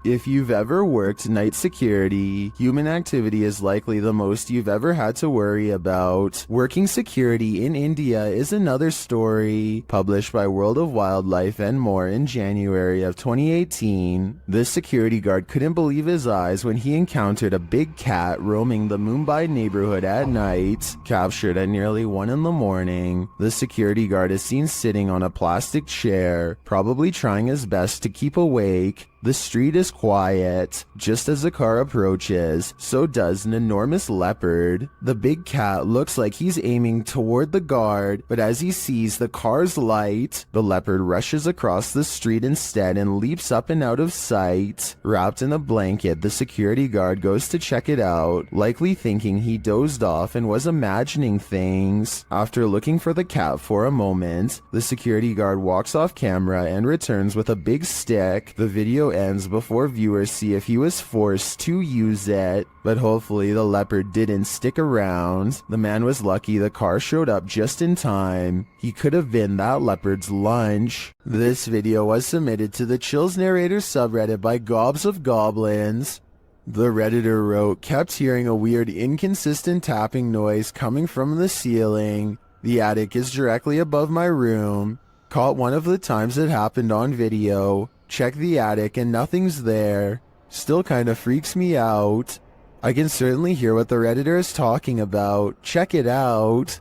If you've ever worked night security, human activity is likely the most you've ever had to worry about. Working security in India is another story, published by World of Wildlife and More in January of 2018. This security guard couldn't believe his eyes when he encountered a big cat roaming the Mumbai neighborhood at night. Captured at nearly 1 in the morning, the security guard is seen sitting on a plastic chair, probably trying his best to keep awake. The street is quiet. Just as the car approaches, so does an enormous leopard. The big cat looks like he's aiming toward the guard, but as he sees the car's light, the leopard rushes across the street instead and leaps up and out of sight. Wrapped in a blanket, the security guard goes to check it out, likely thinking he dozed off and was imagining things. After looking for the cat for a moment, the security guard walks off camera and returns with a big stick. The video ends before viewers see if he was forced to use it, but hopefully the leopard didn't stick around. The man was lucky the car showed up just in time. He could have been that leopard's lunch. This video was submitted to the Chills Narrator subreddit by Gobs of Goblins. The Redditor wrote, "Kept hearing a weird inconsistent tapping noise coming from the ceiling. The attic is directly above my room. Caught one of the times it happened on video. Check the attic and nothing's there. Still kinda freaks me out. I can certainly hear what the Redditor is talking about. Check it out."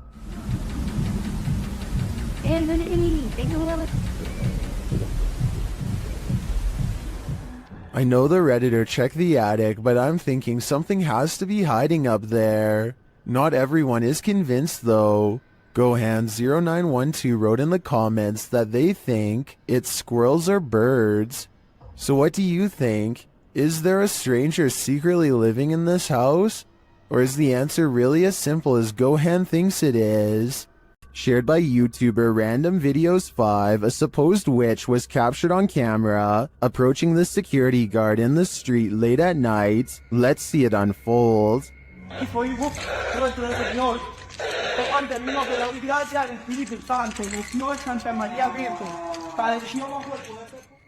I know the Redditor checked the attic, but I'm thinking something has to be hiding up there. Not everyone is convinced though. Gohan0912 wrote in the comments that they think it's squirrels or birds. So what do you think? Is there a stranger secretly living in this house? Or is the answer really as simple as Gohan thinks it is? Shared by YouTuber Random Videos 5, a supposed witch was captured on camera approaching the security guard in the street late at night. Let's see it unfold.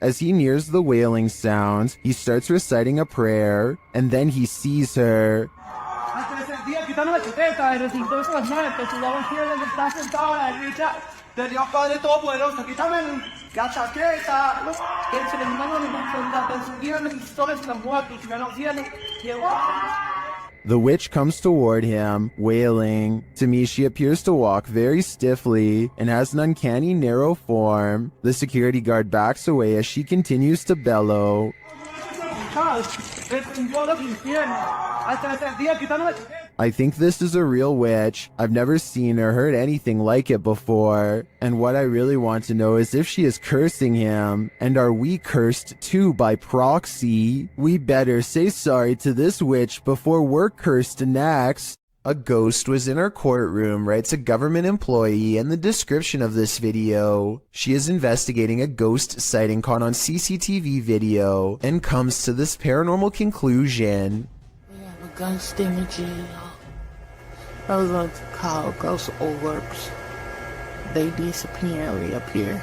As he nears the wailing sound, he starts reciting a prayer, and then he sees her. The witch comes toward him, wailing. To me, she appears to walk very stiffly and has an uncanny narrow form. The security guard backs away as she continues to bellow. I think this is a real witch. I've never seen or heard anything like it before. And what I really want to know is if she is cursing him. And are we cursed too by proxy? We better say sorry to this witch before we're cursed next. A ghost was in our courtroom, writes a government employee in the description of this video. She is investigating a ghost sighting caught on CCTV video and comes to this paranormal conclusion. We have a ghost image here. Those are called ghost orbs. They disappear and reappear.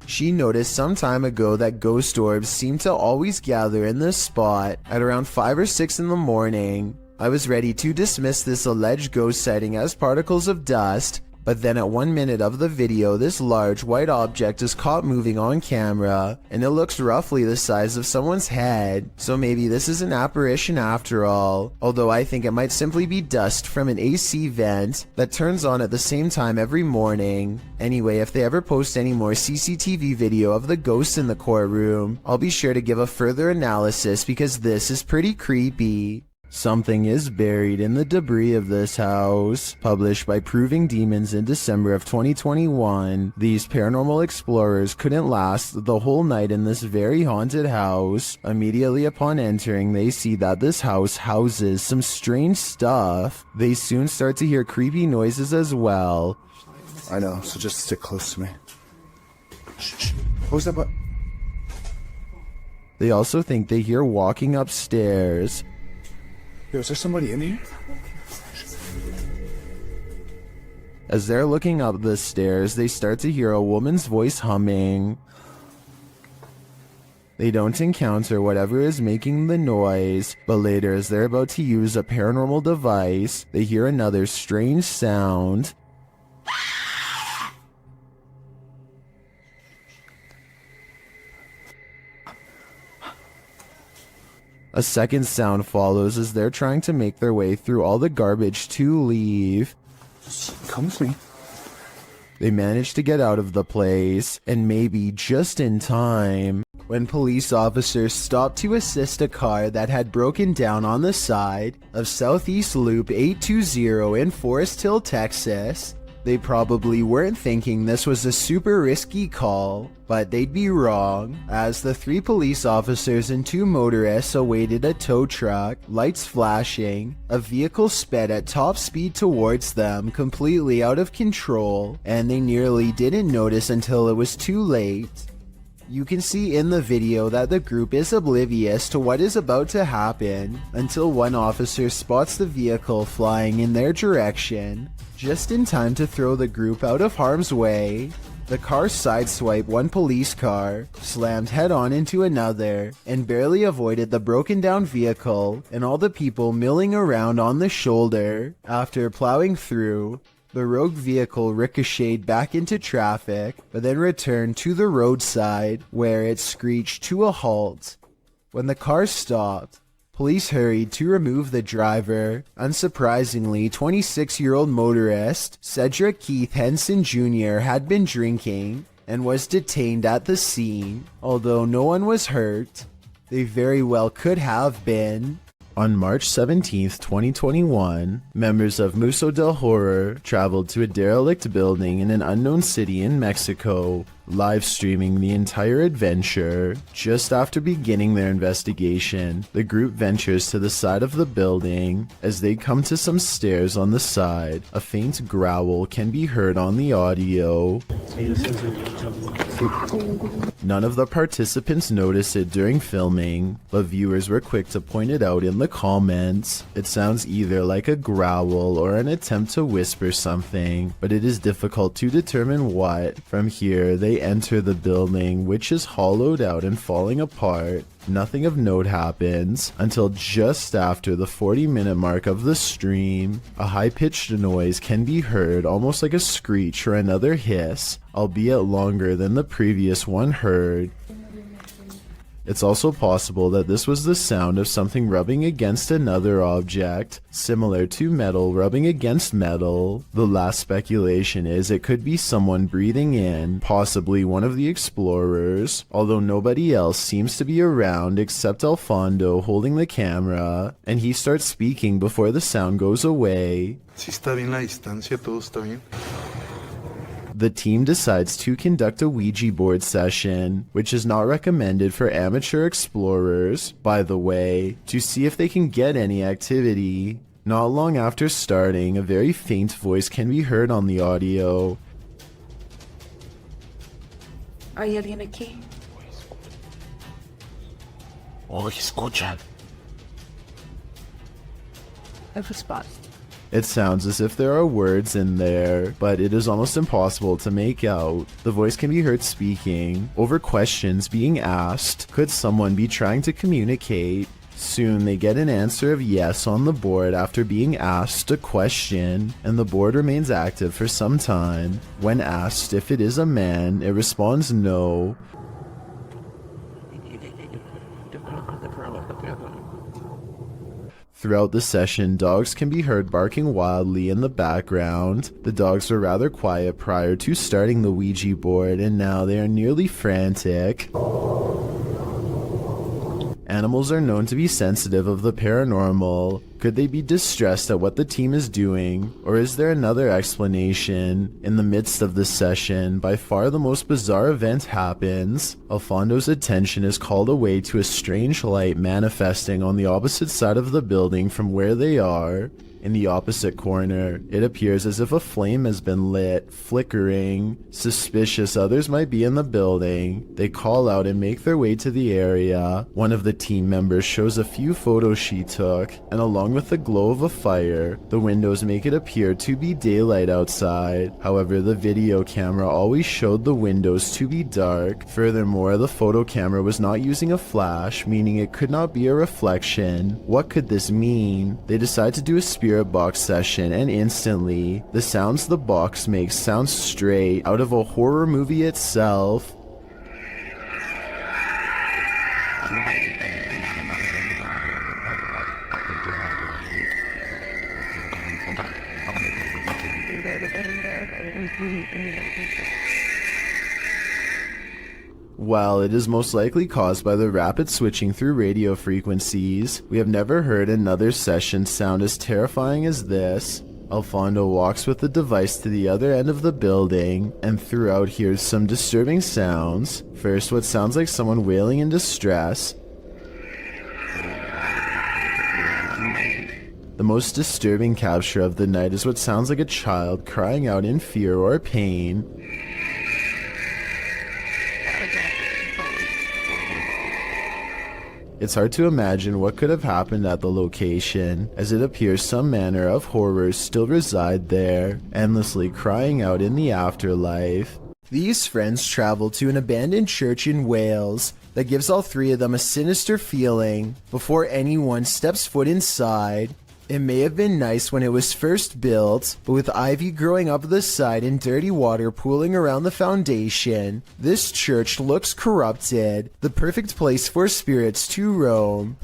She noticed some time ago that ghost orbs seem to always gather in this spot at around 5 or 6 in the morning. I was ready to dismiss this alleged ghost sighting as particles of dust, but then at 1 minute of the video, this large white object is caught moving on camera, and it looks roughly the size of someone's head, so maybe this is an apparition after all, although I think it might simply be dust from an AC vent that turns on at the same time every morning. Anyway, if they ever post any more CCTV video of the ghost in the courtroom, I'll be sure to give a further analysis because this is pretty creepy. Something is buried in the debris of this house. Published by Proving Demons in December of 2021, these paranormal explorers couldn't last the whole night in this very haunted house. Immediately upon entering, they see that this house houses some strange stuff. They soon start to hear creepy noises as well. I know, so just stick close to me. Shh. What was that button? They also think they hear walking upstairs. Yo, is there somebody in here? As they're looking up the stairs, they start to hear a woman's voice humming. They don't encounter whatever is making the noise, but later as they're about to use a paranormal device, they hear another strange sound. A second sound follows as they're trying to make their way through all the garbage to leave. Come with me. They manage to get out of the place, and maybe just in time, when police officers stopped to assist a car that had broken down on the side of Southeast Loop 820 in Forest Hill, Texas. They probably weren't thinking this was a super risky call, but they'd be wrong, as the 3 police officers and 2 motorists awaited a tow truck, lights flashing, a vehicle sped at top speed towards them, completely out of control, and they nearly didn't notice until it was too late. You can see in the video that the group is oblivious to what is about to happen until one officer spots the vehicle flying in their direction, just in time to throw the group out of harm's way. The car sideswiped one police car, slammed head-on into another, and barely avoided the broken down vehicle and all the people milling around on the shoulder. After plowing through, the rogue vehicle ricocheted back into traffic, but then returned to the roadside, where it screeched to a halt. When the car stopped, police hurried to remove the driver. Unsurprisingly, 26-year-old motorist Cedric Keith Henson Jr. had been drinking and was detained at the scene. Although no one was hurt, they very well could have been. On March 17, 2021, members of Museo del Horror traveled to a derelict building in an unknown city in Mexico, live streaming the entire adventure. Just after beginning their investigation, the group ventures to the side of the building. As they come to some stairs on the side, a faint growl can be heard on the audio. None of the participants noticed it during filming, but viewers were quick to point it out in the comments. It sounds either like a growl or an attempt to whisper something, but it is difficult to determine what. From here, they enter the building, which is hollowed out and falling apart. Nothing of note happens until just after the 40-minute mark of the stream. A high-pitched noise can be heard, almost like a screech or another hiss, albeit longer than the previous one heard. It's also possible that this was the sound of something rubbing against another object, similar to metal rubbing against metal. The last speculation is it could be someone breathing in, possibly one of the explorers, although nobody else seems to be around except Alfondo holding the camera, and he starts speaking before the sound goes away. Si está bien la distancia, todo está bien. The team decides to conduct a Ouija board session, which is not recommended for amateur explorers, by the way, to see if they can get any activity. Not long after starting, a very faint voice can be heard on the audio. ¿Hay alguien aquí? Oh, escuchan. Have a spot. It sounds as if there are words in there, but it is almost impossible to make out. The voice can be heard speaking over questions being asked. Could someone be trying to communicate? Soon they get an answer of yes on the board after being asked a question, and the board remains active for some time. When asked if it is a man, it responds no. Throughout the session, dogs can be heard barking wildly in the background. The dogs were rather quiet prior to starting the Ouija board, and now they are nearly frantic. Animals are known to be sensitive of the paranormal. Could they be distressed at what the team is doing? Or is there another explanation? In the midst of the session, by far the most bizarre event happens. Alfondo's attention is called away to a strange light manifesting on the opposite side of the building from where they are. In the opposite corner, it appears as if a flame has been lit, flickering. Suspicious others might be in the building. They call out and make their way to the area. One of the team members shows a few photos she took, and along with the glow of a fire, the windows make it appear to be daylight outside. However, the video camera always showed the windows to be dark. Furthermore, the photo camera was not using a flash, meaning it could not be a reflection. What could this mean? They decide to do a spirit box session, and instantly, the sounds the box makes sound straight out of a horror movie itself. While it is most likely caused by the rapid switching through radio frequencies, we have never heard another session sound as terrifying as this. Alfonso walks with the device to the other end of the building, and throughout hears some disturbing sounds. First, what sounds like someone wailing in distress. The most disturbing capture of the night is what sounds like a child crying out in fear or pain. It's hard to imagine what could have happened at the location, as it appears some manner of horrors still reside there, endlessly crying out in the afterlife. These friends travel to an abandoned church in Wales that gives all three of them a sinister feeling before anyone steps foot inside. It may have been nice when it was first built, but with ivy growing up the side and dirty water pooling around the foundation, this church looks corrupted, the perfect place for spirits to roam.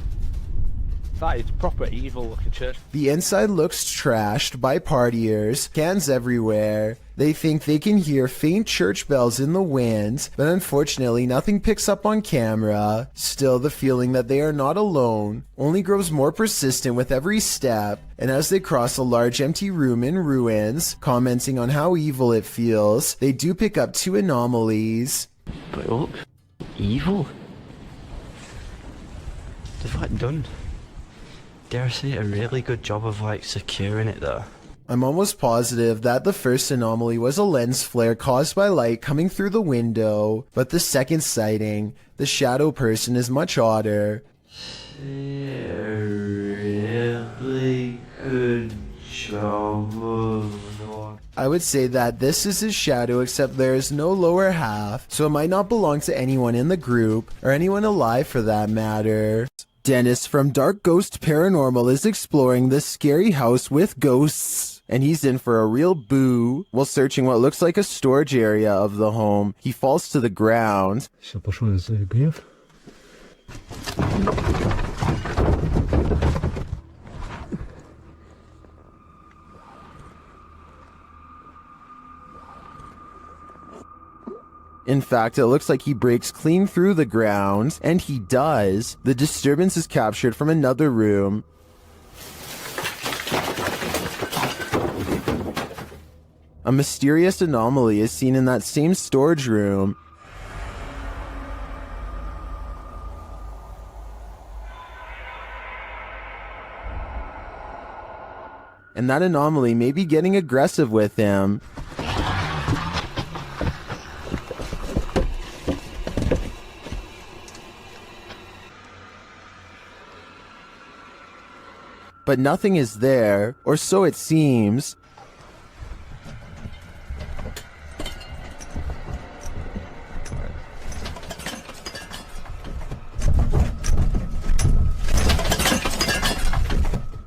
That is proper evil looking church. The inside looks trashed by partiers, cans everywhere. They think they can hear faint church bells in the wind, but unfortunately nothing picks up on camera. Still, the feeling that they are not alone only grows more persistent with every step, and as they cross a large empty room in ruins, commenting on how evil it feels, they do pick up two anomalies. But it looks evil. They've like done, dare I say, a really good job of like securing it though. I'm almost positive that the first anomaly was a lens flare caused by light coming through the window, but the second sighting, the shadow person, is much odder. A really good job of... I would say that this is his shadow, except there is no lower half, so it might not belong to anyone in the group, or anyone alive for that matter. Dennis from Dark Ghost Paranormal is exploring this scary house with ghosts, and he's in for a real boo. While searching what looks like a storage area of the home, he falls to the ground. In fact, it looks like he breaks clean through the ground, and he does. The disturbance is captured from another room. A mysterious anomaly is seen in that same storage room. And that anomaly may be getting aggressive with him. But nothing is there, or so it seems.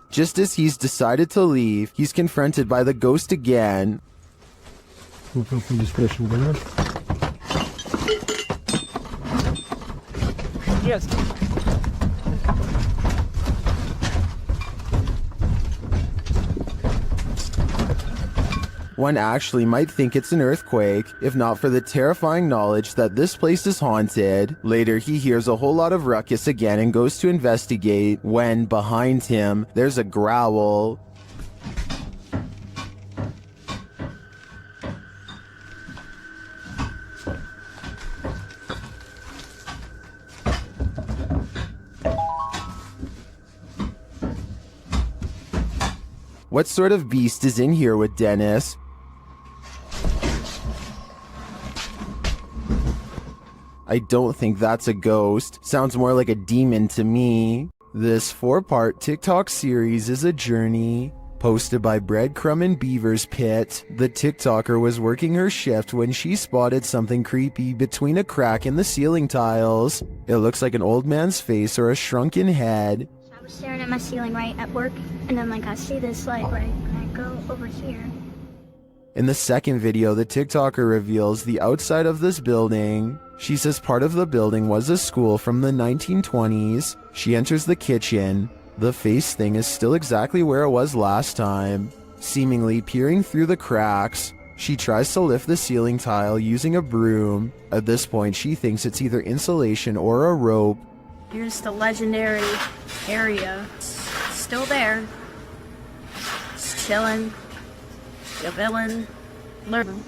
Just as he's decided to leave, he's confronted by the ghost again. Yes. One actually might think it's an earthquake, if not for the terrifying knowledge that this place is haunted. Later, he hears a whole lot of ruckus again and goes to investigate, when, behind him, there's a growl. What sort of beast is in here with Dennis? I don't think that's a ghost. Sounds more like a demon to me. This 4-part TikTok series is a journey. Posted by Breadcrumb and Beaver's Pit, the TikToker was working her shift when she spotted something creepy between a crack in the ceiling tiles. It looks like an old man's face or a shrunken head. I was staring at my ceiling right at work, and then I see this light right, and I go over here. In the second video, the TikToker reveals the outside of this building. She says part of the building was a school from the 1920s. She enters the kitchen. The face thing is still exactly where it was last time, seemingly peering through the cracks. She tries to lift the ceiling tile using a broom. At this point, she thinks it's either insulation or a rope. Here's the legendary area. Still there. Just chilling. The villain. Lurking.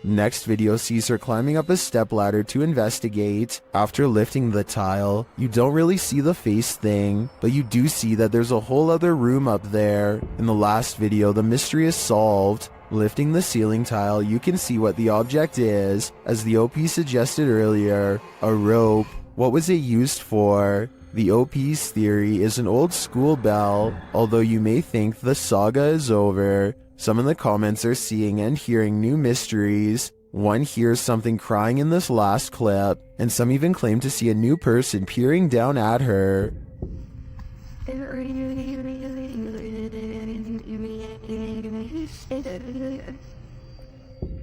Next video sees her climbing up a stepladder to investigate. After lifting the tile, you don't really see the face thing, but you do see that there's a whole other room up there. In the last video, the mystery is solved. Lifting the ceiling tile, you can see what the object is. As the OP suggested earlier, a rope. What was it used for? The OP's theory is an old school bell, although you may think the saga is over. Some in the comments are seeing and hearing new mysteries. One hears something crying in this last clip, and some even claim to see a new person peering down at her.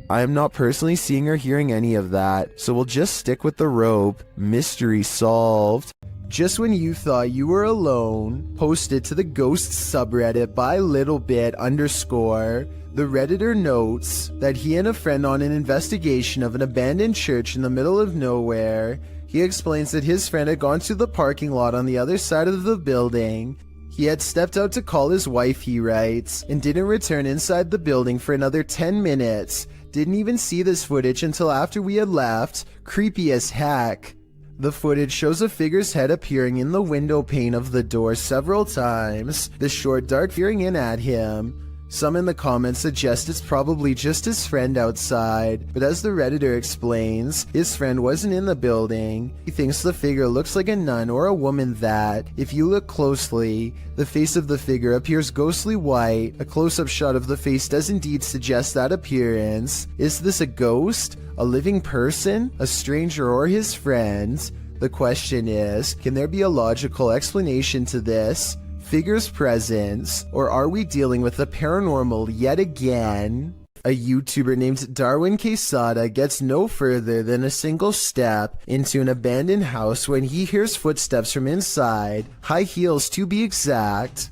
I am not personally seeing or hearing any of that, so we'll just stick with the rope. Mystery solved. Just when you thought you were alone, posted to the ghost subreddit by littlebit_, the Redditor notes that he and a friend on an investigation of an abandoned church in the middle of nowhere. He explains that his friend had gone to the parking lot on the other side of the building. He had stepped out to call his wife, he writes, and didn't return inside the building for another 10 minutes. Didn't even see this footage until after we had left. Creepy as heck. The footage shows a figure's head appearing in the window pane of the door several times, the short dark peering in at him. Some in the comments suggest it's probably just his friend outside, but as the Redditor explains, his friend wasn't in the building. He thinks the figure looks like a nun or a woman that, if you look closely, the face of the figure appears ghostly white. A close-up shot of the face does indeed suggest that appearance. Is this a ghost? A living person? A stranger or his friend? The question is, can there be a logical explanation to this figure's presence, or are we dealing with the paranormal yet again? A YouTuber named Darwin Quesada gets no further than a single step into an abandoned house when he hears footsteps from inside, high heels to be exact.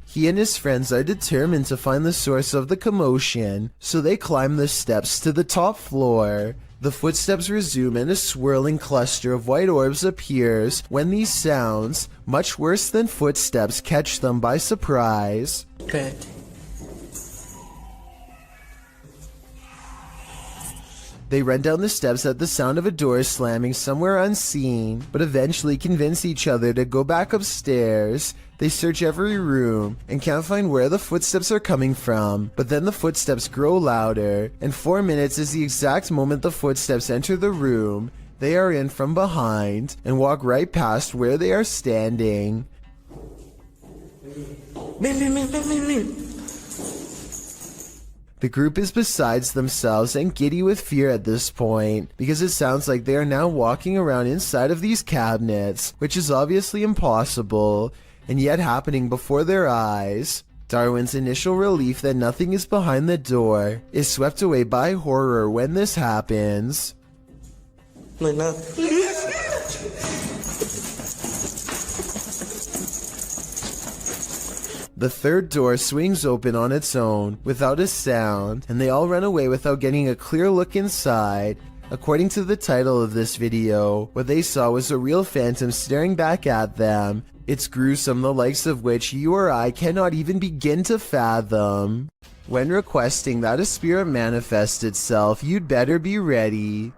He and his friends are determined to find the source of the commotion, so they climb the steps to the top floor. The footsteps resume and a swirling cluster of white orbs appears when these sounds, much worse than footsteps, catch them by surprise. Good. They run down the steps at the sound of a door slamming somewhere unseen, but eventually convince each other to go back upstairs. They search every room and can't find where the footsteps are coming from, but then the footsteps grow louder, and 4 minutes is the exact moment the footsteps enter the room. They are in from behind and walk right past where they are standing. The group is besides themselves and giddy with fear at this point, because it sounds like they are now walking around inside of these cabinets, which is obviously impossible, and yet happening before their eyes. Darwin's initial relief that nothing is behind the door is swept away by horror when this happens. The third door swings open on its own without a sound, and they all run away without getting a clear look inside. According to the title of this video, what they saw was a real phantom staring back at them. It's gruesome, the likes of which you or I cannot even begin to fathom. When requesting that a spirit manifest itself, you'd better be ready.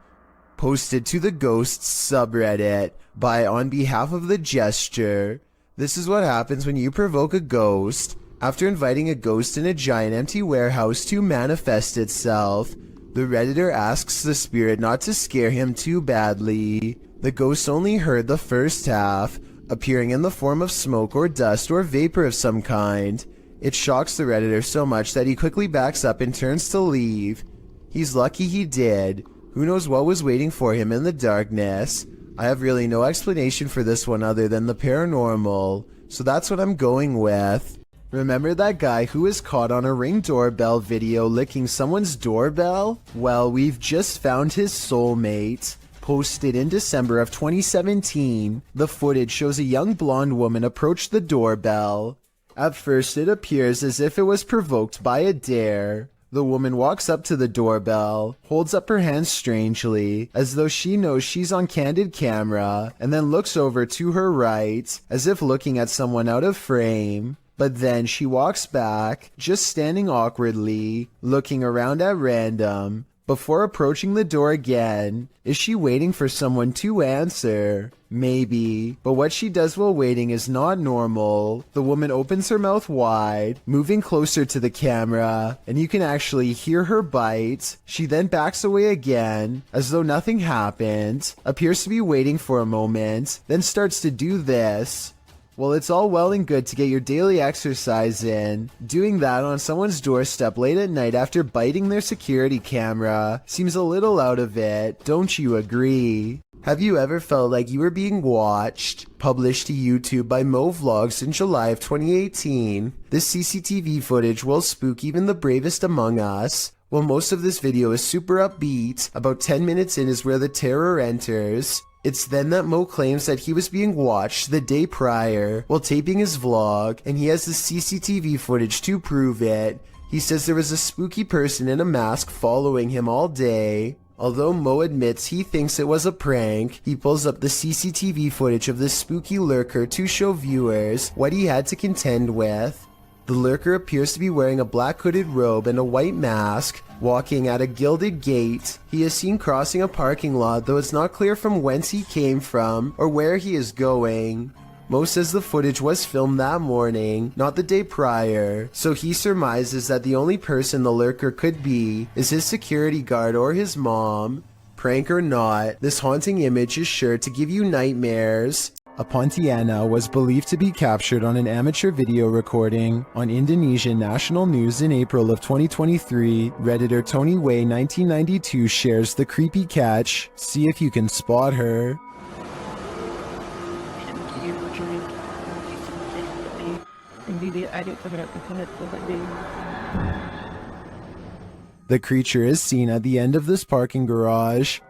Posted to the Ghosts subreddit by On Behalf of the Gesture. This is what happens when you provoke a ghost. After inviting a ghost in a giant empty warehouse to manifest itself, the Redditor asks the spirit not to scare him too badly. The ghost only heard the first half, appearing in the form of smoke or dust or vapor of some kind. It shocks the Redditor so much that he quickly backs up and turns to leave. He's lucky he did. Who knows what was waiting for him in the darkness? I have really no explanation for this one other than the paranormal, so that's what I'm going with. Remember that guy who was caught on a Ring doorbell video licking someone's doorbell? Well, we've just found his soulmate. Posted in December of 2017, the footage shows a young blonde woman approach the doorbell. At first, it appears as if it was provoked by a dare. The woman walks up to the doorbell, holds up her hands strangely, as though she knows she's on candid camera, and then looks over to her right, as if looking at someone out of frame. But then she walks back, just standing awkwardly, looking around at random, before approaching the door again. Is she waiting for someone to answer? Maybe, but what she does while waiting is not normal. The woman opens her mouth wide, moving closer to the camera, and you can actually hear her bite. She then backs away again, as though nothing happened, appears to be waiting for a moment, then starts to do this. Well, it's all well and good to get your daily exercise in. Doing that on someone's doorstep late at night after biting their security camera seems a little out of it, don't you agree? Have you ever felt like you were being watched? Published to YouTube by Mo Vlogs in July of 2018, this CCTV footage will spook even the bravest among us. While most of this video is super upbeat, about 10 minutes in is where the terror enters. It's then that Mo claims that he was being watched the day prior while taping his vlog, and he has the CCTV footage to prove it. He says there was a spooky person in a mask following him all day. Although Mo admits he thinks it was a prank, he pulls up the CCTV footage of this spooky lurker to show viewers what he had to contend with. The lurker appears to be wearing a black hooded robe and a white mask, walking at a gilded gate. He is seen crossing a parking lot, though it's not clear from whence he came from or where he is going. Mo says the footage was filmed that morning, not the day prior, so he surmises that the only person the lurker could be is his security guard or his mom. Prank or not, this haunting image is sure to give you nightmares. A Pontiana was believed to be captured on an amateur video recording on Indonesian national news in April of 2023. Redditor Tony Way 1992 shares the creepy catch. See if you can spot her. The creature is seen at the end of this parking garage.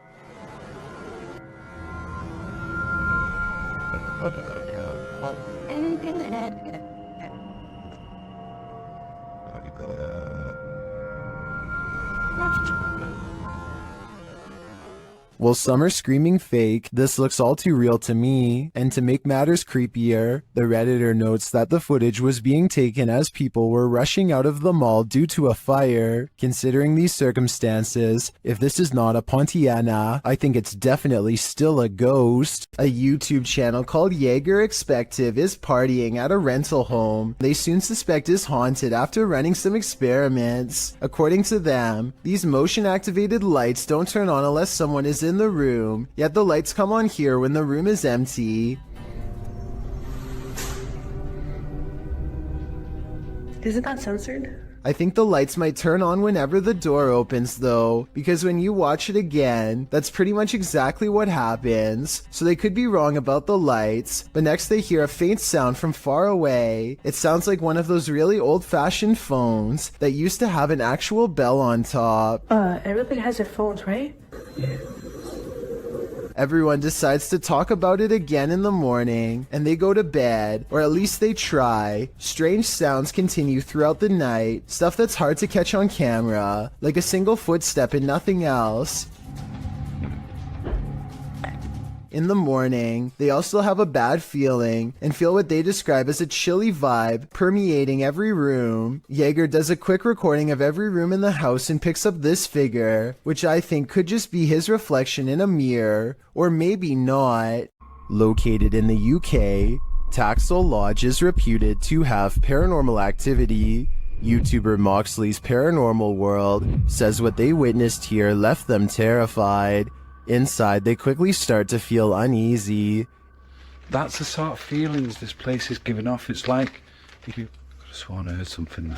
While some are screaming fake, this looks all too real to me. And to make matters creepier, the Redditor notes that the footage was being taken as people were rushing out of the mall due to a fire. Considering these circumstances, if this is not a Pontiana, I think it's definitely still a ghost. A YouTube channel called Jaeger Expective is partying at a rental home. They soon suspect is haunted after running some experiments. According to them, these motion-activated lights don't turn on unless someone is in the room, yet the lights come on here when the room is empty. Isn't that censored? I think the lights might turn on whenever the door opens though, because when you watch it again, that's pretty much exactly what happens. So they could be wrong about the lights, but next they hear a faint sound from far away. It sounds like one of those really old-fashioned phones that used to have an actual bell on top. Everybody has their phones, right? Yeah. Everyone decides to talk about it again in the morning, and they go to bed, or at least they try. Strange sounds continue throughout the night, stuff that's hard to catch on camera, like a single footstep and nothing else. In the morning, they all still have a bad feeling and feel what they describe as a chilly vibe permeating every room. Jaeger does a quick recording of every room in the house and picks up this figure, which I think could just be his reflection in a mirror, or maybe not. Located in the UK, Taxel Lodge is reputed to have paranormal activity. YouTuber Moxley's Paranormal World says what they witnessed here left them terrified. Inside, they quickly start to feel uneasy. That's the sort of feelings this place is giving off. It's like if you could have sworn I heard something.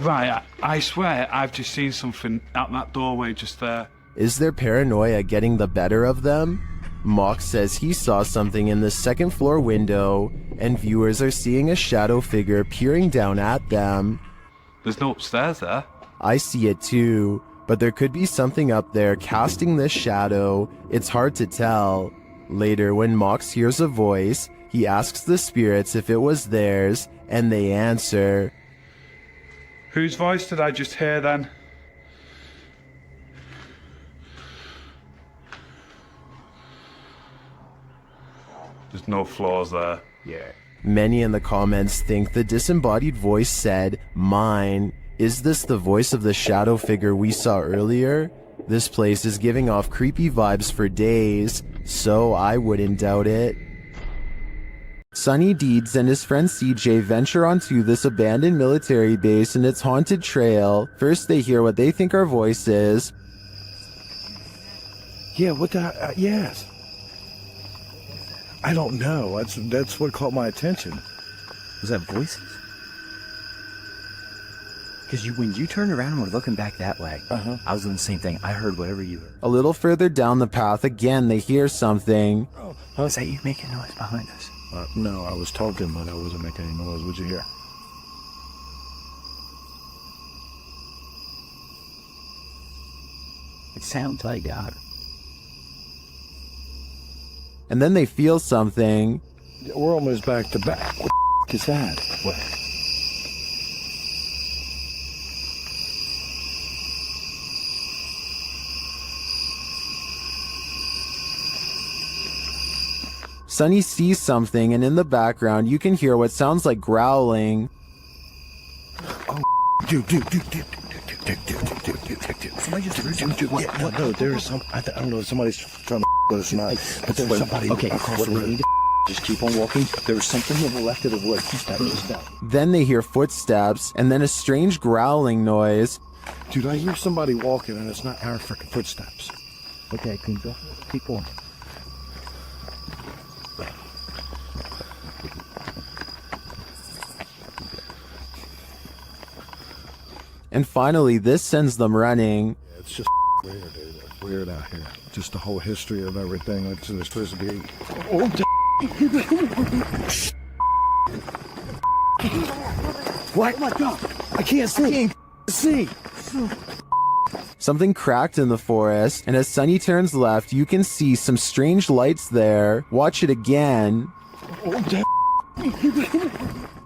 Right, I swear I've just seen something out that doorway just there. Is their paranoia getting the better of them? Mox says he saw something in the second floor window, and viewers are seeing a shadow figure peering down at them. There's no upstairs there. I see it too, but there could be something up there casting this shadow. It's hard to tell. Later, when Mox hears a voice, he asks the spirits if it was theirs, and they answer. Whose voice did I just hear then? There's no floors there. Yeah. Many in the comments think the disembodied voice said, "Mine." Is this the voice of the shadow figure we saw earlier? This place is giving off creepy vibes for days, so I wouldn't doubt it. Sonny Deeds and his friend CJ venture onto this abandoned military base and its haunted trail. First they hear what they think are voices. Yeah, what the... yes. I don't know. That's what caught my attention. Was that voices? Because when you turned around and were looking back that way, I was doing the same thing. I heard whatever you heard. A little further down the path, again they hear something. Oh, is that you making noise behind us? No, I was talking, but I wasn't making any noise. What'd you hear? It sounds like God. And then they feel something. We're almost back to back. What the is that? What? Sonny sees something, and in the background you can hear what sounds like growling. Oh, dude. Somebody just no, there is some. I don't know if somebody's trying to with us or not, but there's somebody across the road. Just keep on walking. There's something to the left of the wood. Then they hear footsteps, and then a strange growling noise. Dude, I hear somebody walking, and it's not our freaking footsteps. Okay, can you go? Keep going. And finally, this sends them running. Yeah, it's just weird, dude. It's weird out here. Just the whole history of everything. It's supposed to be. Oh, what? Oh my God! I can't see. Something cracked in the forest, and as Sonny turns left, you can see some strange lights there. Watch it again. Oh,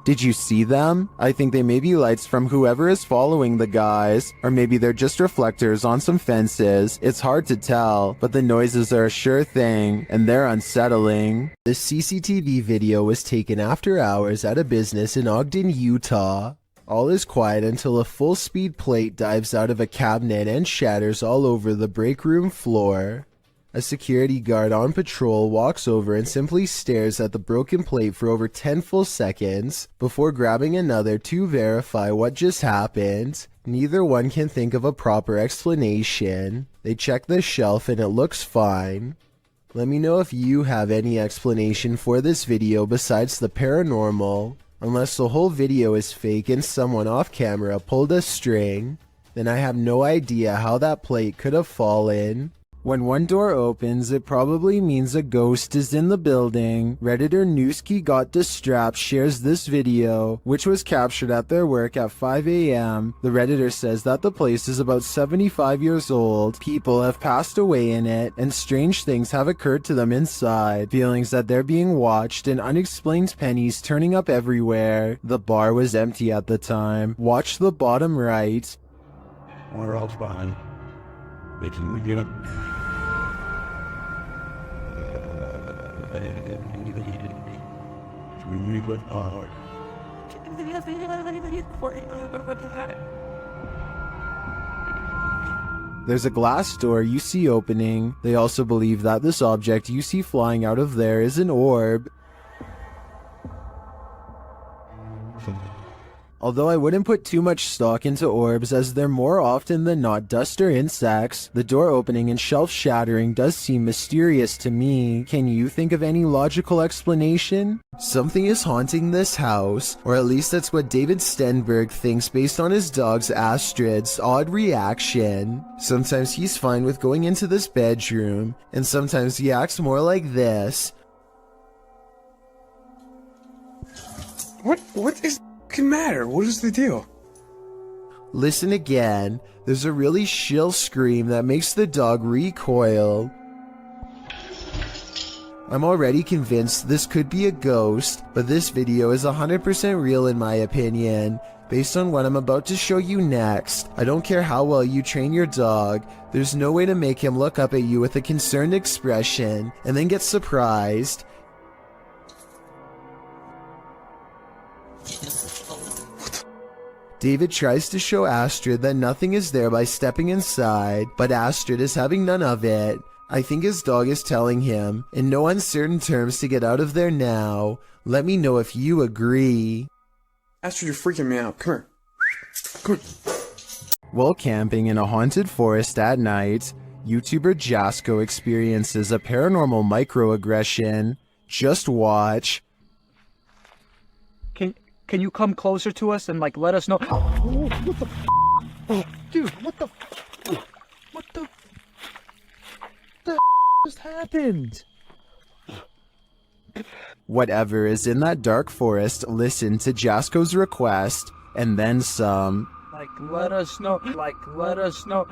Did you see them? I think they may be lights from whoever is following the guys, or maybe they're just reflectors on some fences. It's hard to tell, but the noises are a sure thing, and they're unsettling. This CCTV video was taken after hours at a business in Ogden, Utah. All is quiet until a full-speed plate dives out of a cabinet and shatters all over the breakroom floor. A security guard on patrol walks over and simply stares at the broken plate for over 10 full seconds before grabbing another to verify what just happened. Neither one can think of a proper explanation. They check the shelf and it looks fine. Let me know if you have any explanation for this video besides the paranormal. Unless the whole video is fake and someone off camera pulled a string, then I have no idea how that plate could have fallen. When one door opens, it probably means a ghost is in the building. Redditor Newski Got Distrapped shares this video, which was captured at their work at 5 a.m. The Redditor says that the place is about 75 years old. People have passed away in it, and strange things have occurred to them inside. Feelings that they're being watched and unexplained pennies turning up everywhere. The bar was empty at the time. Watch the bottom right. We're all fine. We can get up. We move it hard. There's a glass door you see opening. They also believe that this object you see flying out of there is an orb. Although I wouldn't put too much stock into orbs as they're more often than not dust or insects, the door opening and shelf shattering does seem mysterious to me. Can you think of any logical explanation? Something is haunting this house, or at least that's what David Stenberg thinks based on his dog's Astrid's odd reaction. Sometimes he's fine with going into this bedroom, and sometimes he acts more like this. What is matter? What is the deal? Listen again. There's a really shrill scream that makes the dog recoil. I'm already convinced this could be a ghost, but this video is 100% real in my opinion. Based on what I'm about to show you next, I don't care how well you train your dog, there's no way to make him look up at you with a concerned expression and then get surprised. David tries to show Astrid that nothing is there by stepping inside, but Astrid is having none of it. I think his dog is telling him, in no uncertain terms, to get out of there now. Let me know if you agree. Astrid, you're freaking me out. Come here. Come here. While camping in a haunted forest at night, YouTuber Jasko experiences a paranormal microaggression. Just watch. Can you come closer to us and like let us know? Oh, what the f? Dude, what the f? What the f just happened? Whatever is in that dark forest, listen to Jasko's request, and then some. Like, let us know. Like, let us know.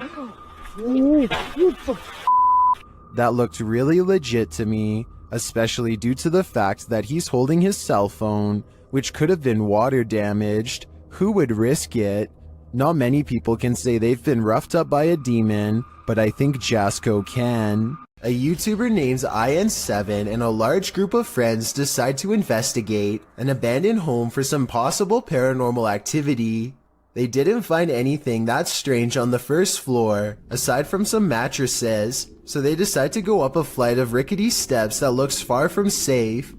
That looked really legit to me, especially due to the fact that he's holding his cell phone, which could have been water damaged. Who would risk it? Not many people can say they've been roughed up by a demon, but I think Jasko can. A YouTuber named IN7 and a large group of friends decide to investigate an abandoned home for some possible paranormal activity. They didn't find anything that strange on the first floor, aside from some mattresses, so they decide to go up a flight of rickety steps that looks far from safe.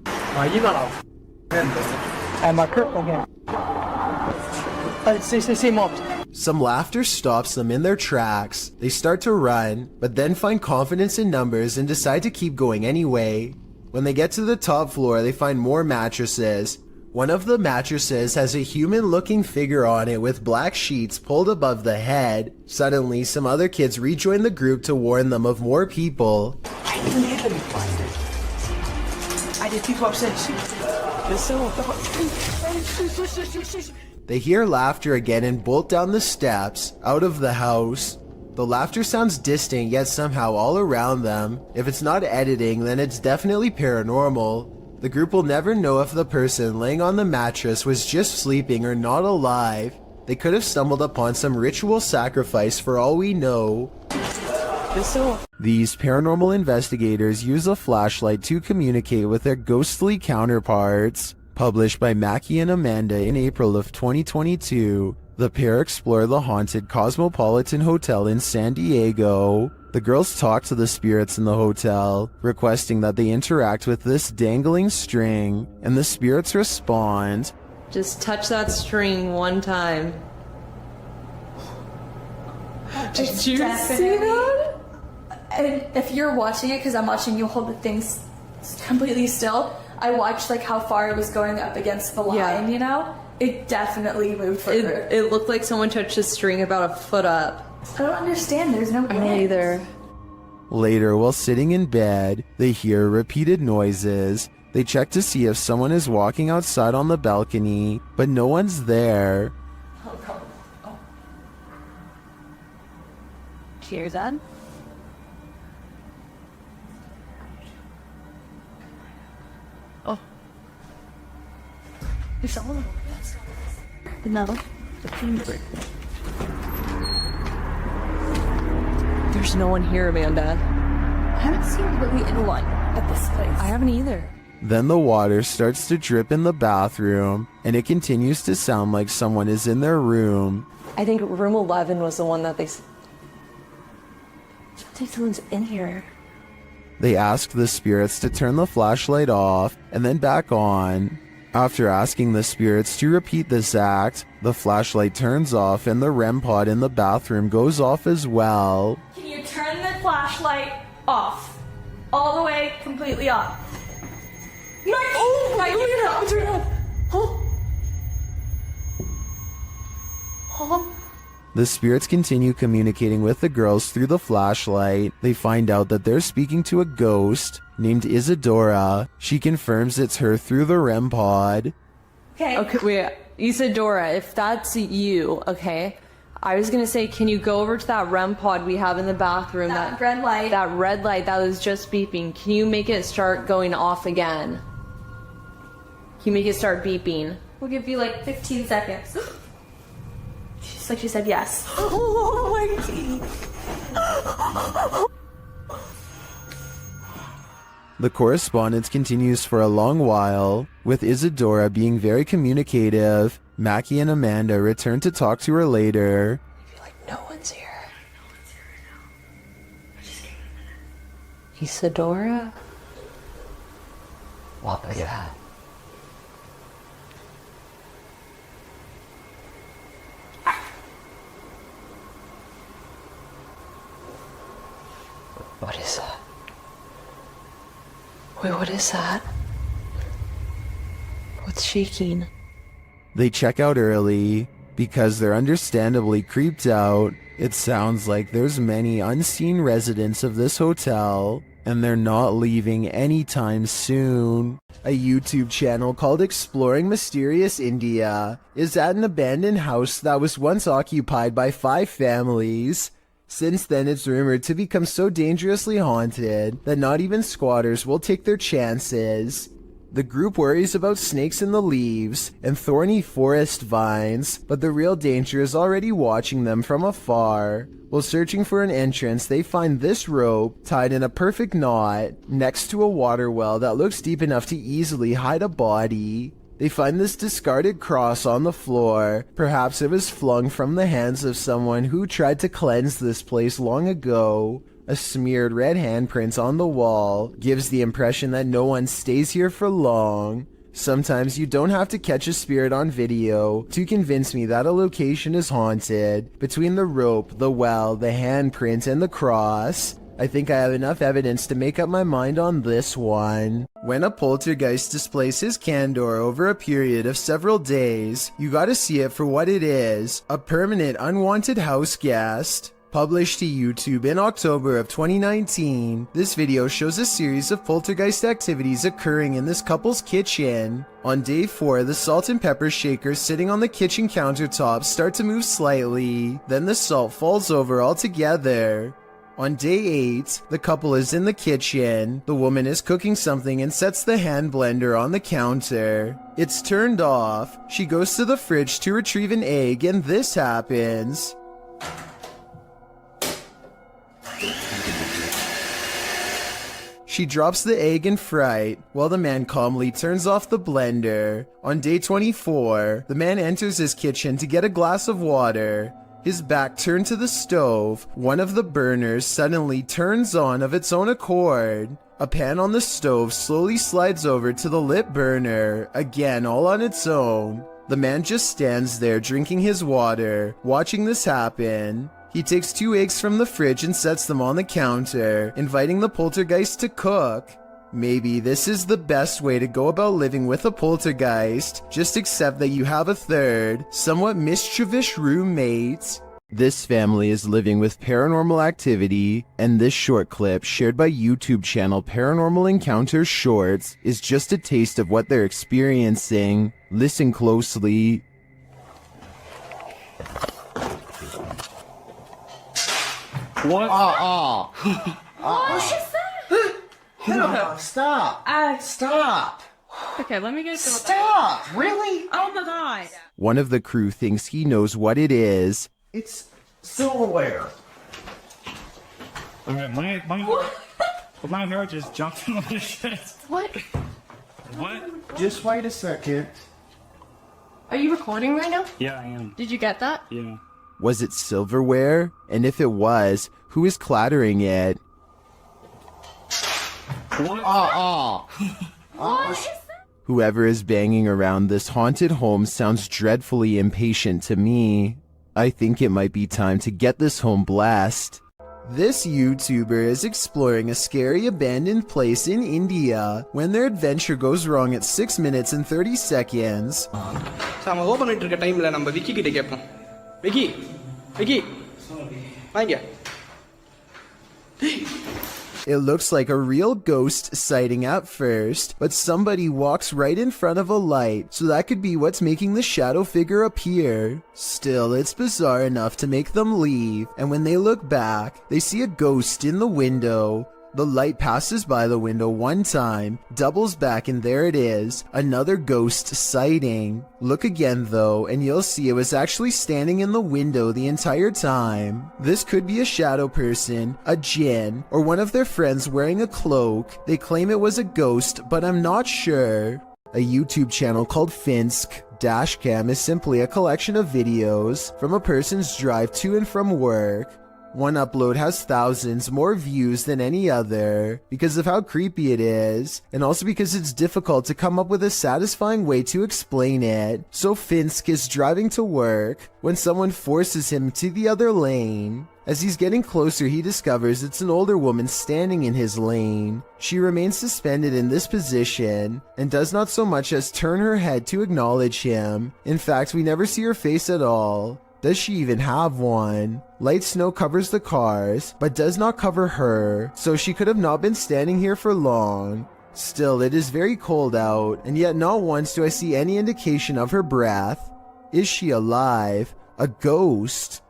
Some laughter stops them in their tracks. They start to run, but then find confidence in numbers and decide to keep going anyway. When they get to the top floor, they find more mattresses. One of the mattresses has a human-looking figure on it with black sheets pulled above the head. Suddenly, some other kids rejoin the group to warn them of more people. They hear laughter again and bolt down the steps, out of the house. The laughter sounds distant yet somehow all around them. If it's not editing, then it's definitely paranormal. The group will never know if the person laying on the mattress was just sleeping or not alive. They could have stumbled upon some ritual sacrifice for all we know. These paranormal investigators use a flashlight to communicate with their ghostly counterparts. Published by Mackie and Amanda in April of 2022, the pair explore the haunted Cosmopolitan Hotel in San Diego. The girls talk to the spirits in the hotel, requesting that they interact with this dangling string, and the spirits respond. Just touch that string one time. Did you see that? And if you're watching it, because I'm watching you hold the things completely still, I watched like how far it was going up against the line, you know? It definitely moved further. It looked like someone touched a string about a foot up. I don't understand, there's no wind. I don't either. Later, while sitting in bed, they hear repeated noises. They check to see if someone is walking outside on the balcony, but no one's there. Cheers, Ed. Oh. It's all no. There's no one here, Amanda. I haven't seen really anyone at this place. I haven't either. Then the water starts to drip in the bathroom, and it continues to sound like someone is in their room. I think room 11 was the one that they... I think someone's in here. They ask the spirits to turn the flashlight off and then back on. After asking the spirits to repeat this act, the flashlight turns off and the REM pod in the bathroom goes off as well. Can you turn the flashlight off? All the way, completely off. No! Oh! Right, look at that! Oh. The spirits continue communicating with the girls through the flashlight. They find out that they're speaking to a ghost named Isadora. She confirms it's her through the REM pod. Okay, wait. Isadora, if that's you, okay? I was gonna say, can you go over to that REM pod we have in the bathroom? That red light. That red light that was just beeping. Can you make it start going off again? Can you make it start beeping? We'll give you like 15 seconds. She said yes. Oh my God. The correspondence continues for a long while, with Isadora being very communicative. Mackie and Amanda return to talk to her later. I feel like no one's here. Isadora? What are you at? What is that? Wait, what is that? What's shaking? They check out early because they're understandably creeped out. It sounds like there's many unseen residents of this hotel, and they're not leaving anytime soon. A YouTube channel called Exploring Mysterious India is at an abandoned house that was once occupied by 5 families. Since then, it's rumored to become so dangerously haunted that not even squatters will take their chances. The group worries about snakes in the leaves and thorny forest vines, but the real danger is already watching them from afar. While searching for an entrance, they find this rope tied in a perfect knot next to a water well that looks deep enough to easily hide a body. They find this discarded cross on the floor. Perhaps it was flung from the hands of someone who tried to cleanse this place long ago. A smeared red handprint on the wall gives the impression that no one stays here for long. Sometimes you don't have to catch a spirit on video to convince me that a location is haunted. Between the rope, the well, the handprint, and the cross, I think I have enough evidence to make up my mind on this one. When a poltergeist displays his candor over a period of several days, you gotta see it for what it is, a permanent unwanted house guest. Published to YouTube in October of 2019, this video shows a series of poltergeist activities occurring in this couple's kitchen. On day 4, the salt and pepper shakers sitting on the kitchen countertops start to move slightly, then the salt falls over altogether. On day 8, the couple is in the kitchen. The woman is cooking something and sets the hand blender on the counter. It's turned off. She goes to the fridge to retrieve an egg, and this happens. She drops the egg in fright, while the man calmly turns off the blender. On day 24, the man enters his kitchen to get a glass of water. His back turned to the stove. One of the burners suddenly turns on of its own accord. A pan on the stove slowly slides over to the lit burner, again all on its own. The man just stands there drinking his water, watching this happen. He takes 2 eggs from the fridge and sets them on the counter, inviting the poltergeist to cook. Maybe this is the best way to go about living with a poltergeist. Just accept that you have a third, somewhat mischievous roommate. This family is living with paranormal activity, and this short clip, shared by YouTube channel Paranormal Encounters Shorts, is just a taste of what they're experiencing. Listen closely. What? What is that? No, stop. Stop. Okay, let me get to Stop. Really? Oh my god. One of the crew thinks he knows what it is. It's silverware. Alright, my hair just jumped on the shit. What? What? Just wait a second. Are you recording right now? Yeah, I am. Did you get that? Yeah. Was it silverware? And if it was, who is clattering it? Whoever is banging around this haunted home sounds dreadfully impatient to me. I think it might be time to get this home blessed. This YouTuber is exploring a scary abandoned place in India when their adventure goes wrong at 6 minutes and 30 seconds. நம்ம open பண்ணிட்டு இருக்க டைம்ல நம்ம விக்கி கிட்ட கேட்போம். விக்கி விக்கி வாங்க. It looks like a real ghost sighting at first, but somebody walks right in front of a light, so that could be what's making the shadow figure appear. Still, it's bizarre enough to make them leave, and when they look back, they see a ghost in the window. The light passes by the window one time, doubles back, and there it is, another ghost sighting. Look again though, and you'll see it was actually standing in the window the entire time. This could be a shadow person, a djinn, or one of their friends wearing a cloak. They claim it was a ghost, but I'm not sure. A YouTube channel called Finsk Dashcam is simply a collection of videos from a person's drive to and from work. One upload has thousands more views than any other because of how creepy it is, and also because it's difficult to come up with a satisfying way to explain it. So Finsk is driving to work when someone forces him to the other lane. As he's getting closer, he discovers it's an older woman standing in his lane. She remains suspended in this position and does not so much as turn her head to acknowledge him. In fact, we never see her face at all. Does she even have one? Light snow covers the cars, but does not cover her, so she could have not been standing here for long. Still, it is very cold out, and yet not once do I see any indication of her breath. Is she alive? A ghost?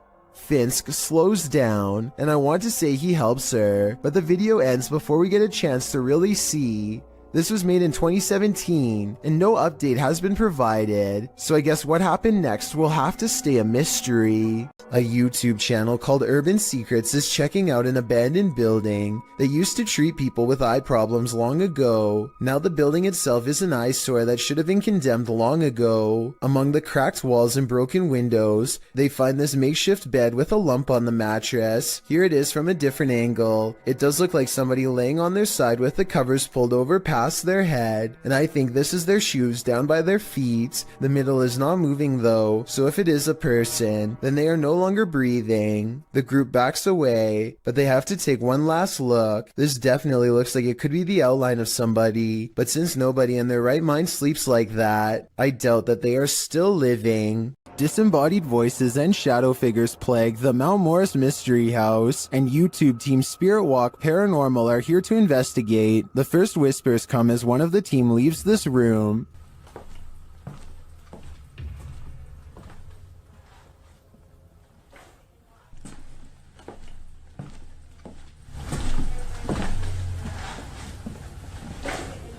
Finsk slows down, and I want to say he helps her, but the video ends before we get a chance to really see. This was made in 2017, and no update has been provided, so I guess what happened next will have to stay a mystery. A YouTube channel called Urban Secrets is checking out an abandoned building that used to treat people with eye problems long ago. Now the building itself is an eyesore that should have been condemned long ago. Among the cracked walls and broken windows, they find this makeshift bed with a lump on the mattress. Here it is from a different angle. It does look like somebody laying on their side with the covers pulled over past their head, and I think this is their shoes down by their feet. The middle is not moving though, so if it is a person, then they are no longer breathing. The group backs away, but they have to take one last look. This definitely looks like it could be the outline of somebody, but since nobody in their right mind sleeps like that, I doubt that they are still living. Disembodied voices and shadow figures plague the Mount Morris Mystery House, and YouTube team Spirit Walk Paranormal are here to investigate. The first whispers come as one of the team leaves this room.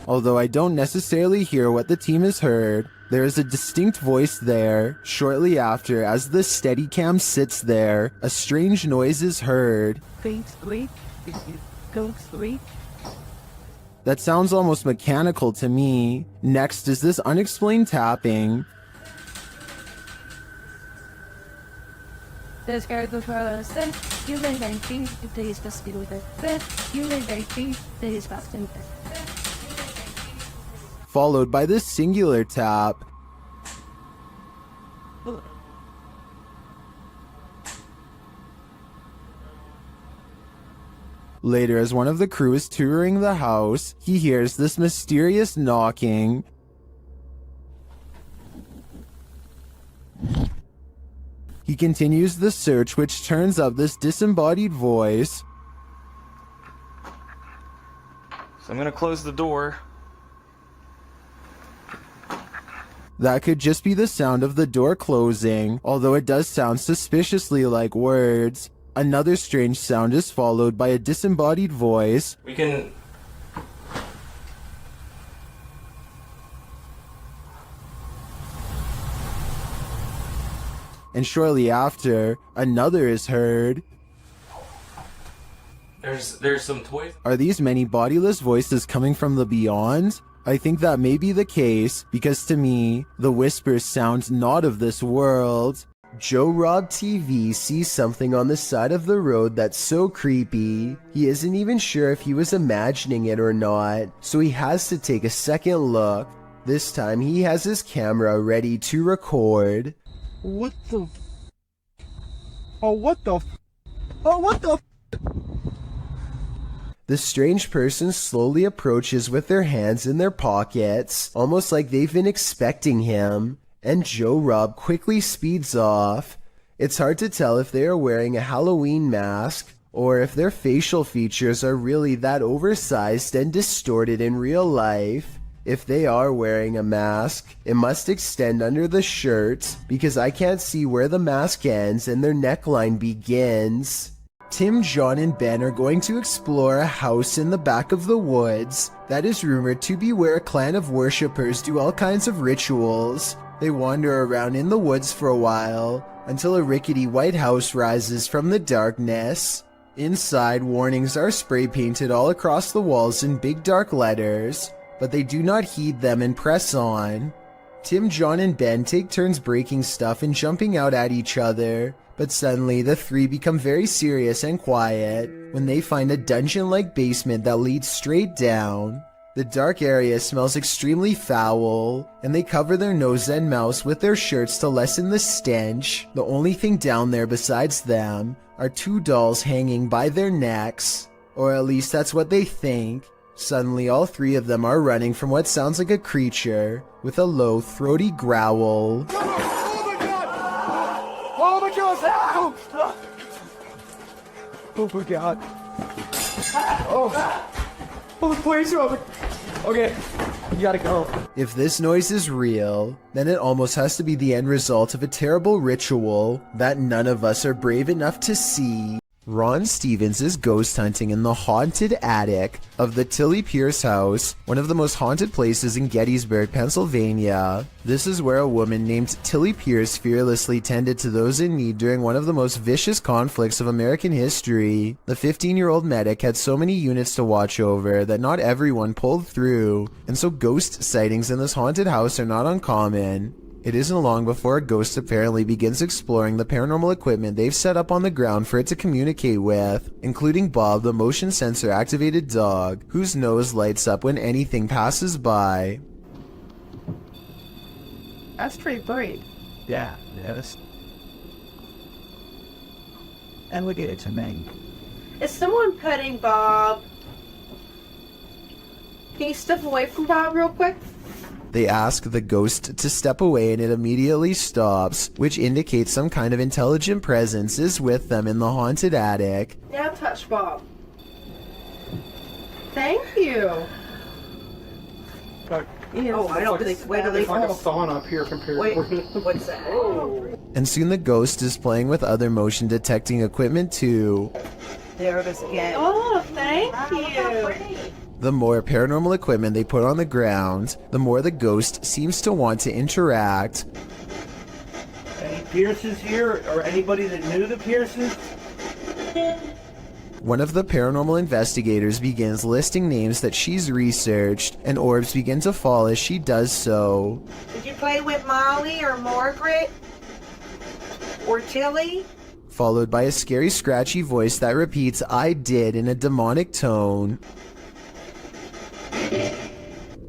Although I don't necessarily hear what the team has heard, there is a distinct voice there. Shortly after, as the Steadicam sits there, a strange noise is heard. That sounds almost mechanical to me. Next is this unexplained tapping. Followed by this singular tap. Later, as one of the crew is touring the house, he hears this mysterious knocking. He continues the search, which turns up this disembodied voice. So I'm gonna close the door. That could just be the sound of the door closing, although it does sound suspiciously like words. Another strange sound is followed by a disembodied voice. We can... And shortly after, another is heard. There's some toys. Are these many bodiless voices coming from the beyond? I think that may be the case, because to me, the whispers sound not of this world. Joe Rob TV sees something on the side of the road that's so creepy, he isn't even sure if he was imagining it or not, so he has to take a second look. This time he has his camera ready to record. What the? Oh, what the? Oh, what the? The strange person slowly approaches with their hands in their pockets, almost like they've been expecting him, and Joe Rob quickly speeds off. It's hard to tell if they are wearing a Halloween mask, or if their facial features are really that oversized and distorted in real life. If they are wearing a mask, it must extend under the shirt, because I can't see where the mask ends and their neckline begins. Tim, John, and Ben are going to explore a house in the back of the woods that is rumored to be where a clan of worshippers do all kinds of rituals. They wander around in the woods for a while, until a rickety white house rises from the darkness. Inside, warnings are spray painted all across the walls in big dark letters, but they do not heed them and press on. Tim, John, and Ben take turns breaking stuff and jumping out at each other, but suddenly the three become very serious and quiet when they find a dungeon-like basement that leads straight down. The dark area smells extremely foul, and they cover their nose and mouths with their shirts to lessen the stench. The only thing down there besides them are two dolls hanging by their necks, or at least that's what they think. Suddenly all three of them are running from what sounds like a creature with a low, throaty growl. Oh my god! Oh my god. Oh, the police are open. Okay, you gotta go. If this noise is real, then it almost has to be the end result of a terrible ritual that none of us are brave enough to see. Ron Stevens is ghost hunting in the haunted attic of the Tilly Pierce house, one of the most haunted places in Gettysburg, Pennsylvania. This is where a woman named Tilly Pierce fearlessly tended to those in need during one of the most vicious conflicts of American history. The 15-year-old medic had so many units to watch over that not everyone pulled through, and so ghost sightings in this haunted house are not uncommon. It isn't long before a ghost apparently begins exploring the paranormal equipment they've set up on the ground for it to communicate with, including Bob, the motion sensor activated dog, whose nose lights up when anything passes by. That's pretty bright. Yeah, yes. And look at it, me. Is someone petting Bob? Can you step away from Bob real quick? They ask the ghost to step away and it immediately stops, which indicates some kind of intelligent presence is with them in the haunted attic. Now touch Bob. Thank you. Oh, I don't think. Wait, It's like a sauna up here compared to. What's that? Oh. And soon the ghost is playing with other motion detecting equipment too. There it is again. Oh, thank you. The more paranormal equipment they put on the ground, the more the ghost seems to want to interact. Any Pierces here, or anybody that knew the Pierces? One of the paranormal investigators begins listing names that she's researched, and orbs begin to fall as she does so. Did you play with Molly or Margaret? Or Tilly? Followed by a scary scratchy voice that repeats "I did" in a demonic tone.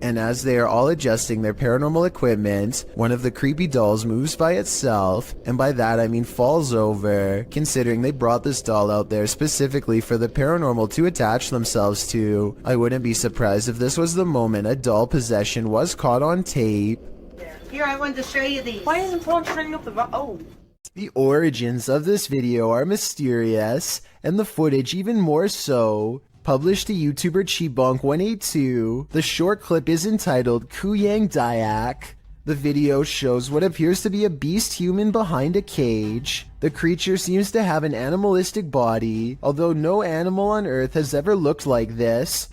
And as they are all adjusting their paranormal equipment, one of the creepy dolls moves by itself, and by that I mean falls over, considering they brought this doll out there specifically for the paranormal to attach themselves to. I wouldn't be surprised if this was the moment a doll possession was caught on tape. Here, I wanted to show you these. Why isn't someone turning up the oh? The origins of this video are mysterious, and the footage even more so. Published to YouTuber Chibonk182, the short clip is entitled Kuyang Dayak. The video shows what appears to be a beast human behind a cage. The creature seems to have an animalistic body, although no animal on Earth has ever looked like this.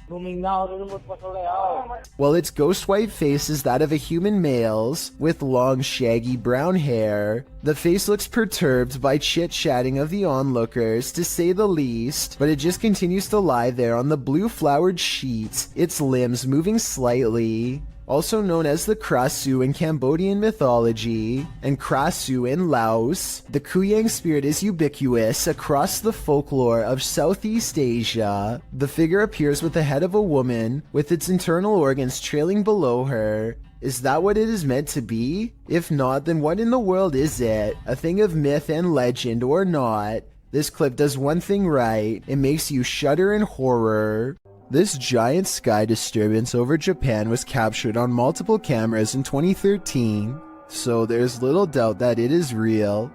While its ghost white face is that of a human male's, with long shaggy brown hair. The face looks perturbed by chit-chatting of the onlookers, to say the least, but it just continues to lie there on the blue flowered sheet, its limbs moving slightly. also known as the Krasu in Cambodian mythology and Krasu in Laos. The Kuyang spirit is ubiquitous across the folklore of Southeast Asia. The figure appears with the head of a woman, with its internal organs trailing below her. Is that what it is meant to be? If not, then what in the world is it? A thing of myth and legend or not? This clip does one thing right. It makes you shudder in horror. This giant sky disturbance over Japan was captured on multiple cameras in 2013, so there's little doubt that it is real.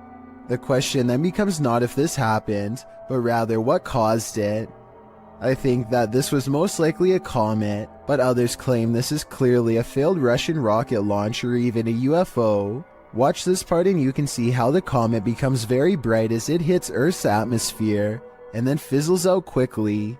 The question then becomes not if this happened, but rather what caused it. I think that this was most likely a comet, but others claim this is clearly a failed Russian rocket launch or even a UFO. Watch this part and you can see how the comet becomes very bright as it hits Earth's atmosphere, and then fizzles out quickly.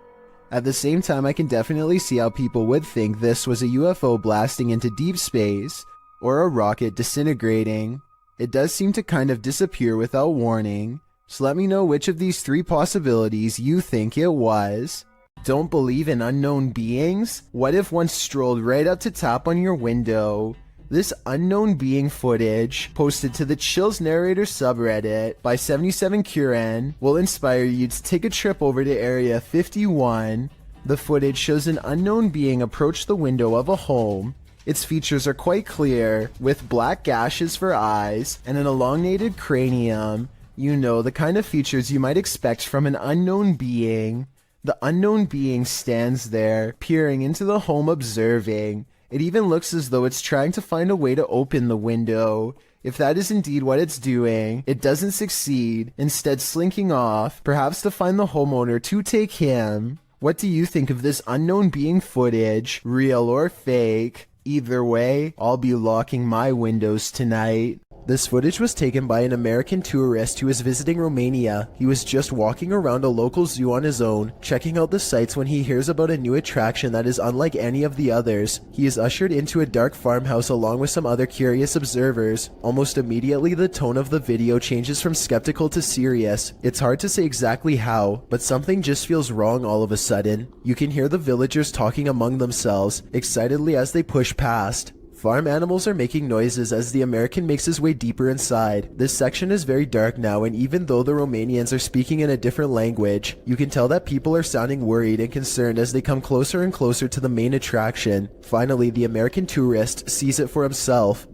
At the same time, I can definitely see how people would think this was a UFO blasting into deep space, or a rocket disintegrating. It does seem to kind of disappear without warning, so let me know which of these three possibilities you think it was. Don't believe in unknown beings? What if one strolled right up to tap on your window? This unknown being footage, posted to the Chills Narrator subreddit by 77Kuren, will inspire you to take a trip over to Area 51. The footage shows an unknown being approach the window of a home. Its features are quite clear, with black gashes for eyes and an elongated cranium. You know, the kind of features you might expect from an unknown being. The unknown being stands there, peering into the home, observing. It even looks as though it's trying to find a way to open the window. If that is indeed what it's doing, it doesn't succeed, instead slinking off, perhaps to find the homeowner to take him. What do you think of this unknown being footage, real or fake? Either way, I'll be locking my windows tonight. This footage was taken by an American tourist who was visiting Romania. He was just walking around a local zoo on his own, checking out the sights when he hears about a new attraction that is unlike any of the others. He is ushered into a dark farmhouse along with some other curious observers. Almost immediately, the tone of the video changes from skeptical to serious. It's hard to say exactly how, but something just feels wrong all of a sudden. You can hear the villagers talking among themselves, excitedly as they push past. Farm animals are making noises as the American makes his way deeper inside. This section is very dark now, and even though the Romanians are speaking in a different language, you can tell that people are sounding worried and concerned as they come closer and closer to the main attraction. Finally, the American tourist sees it for himself.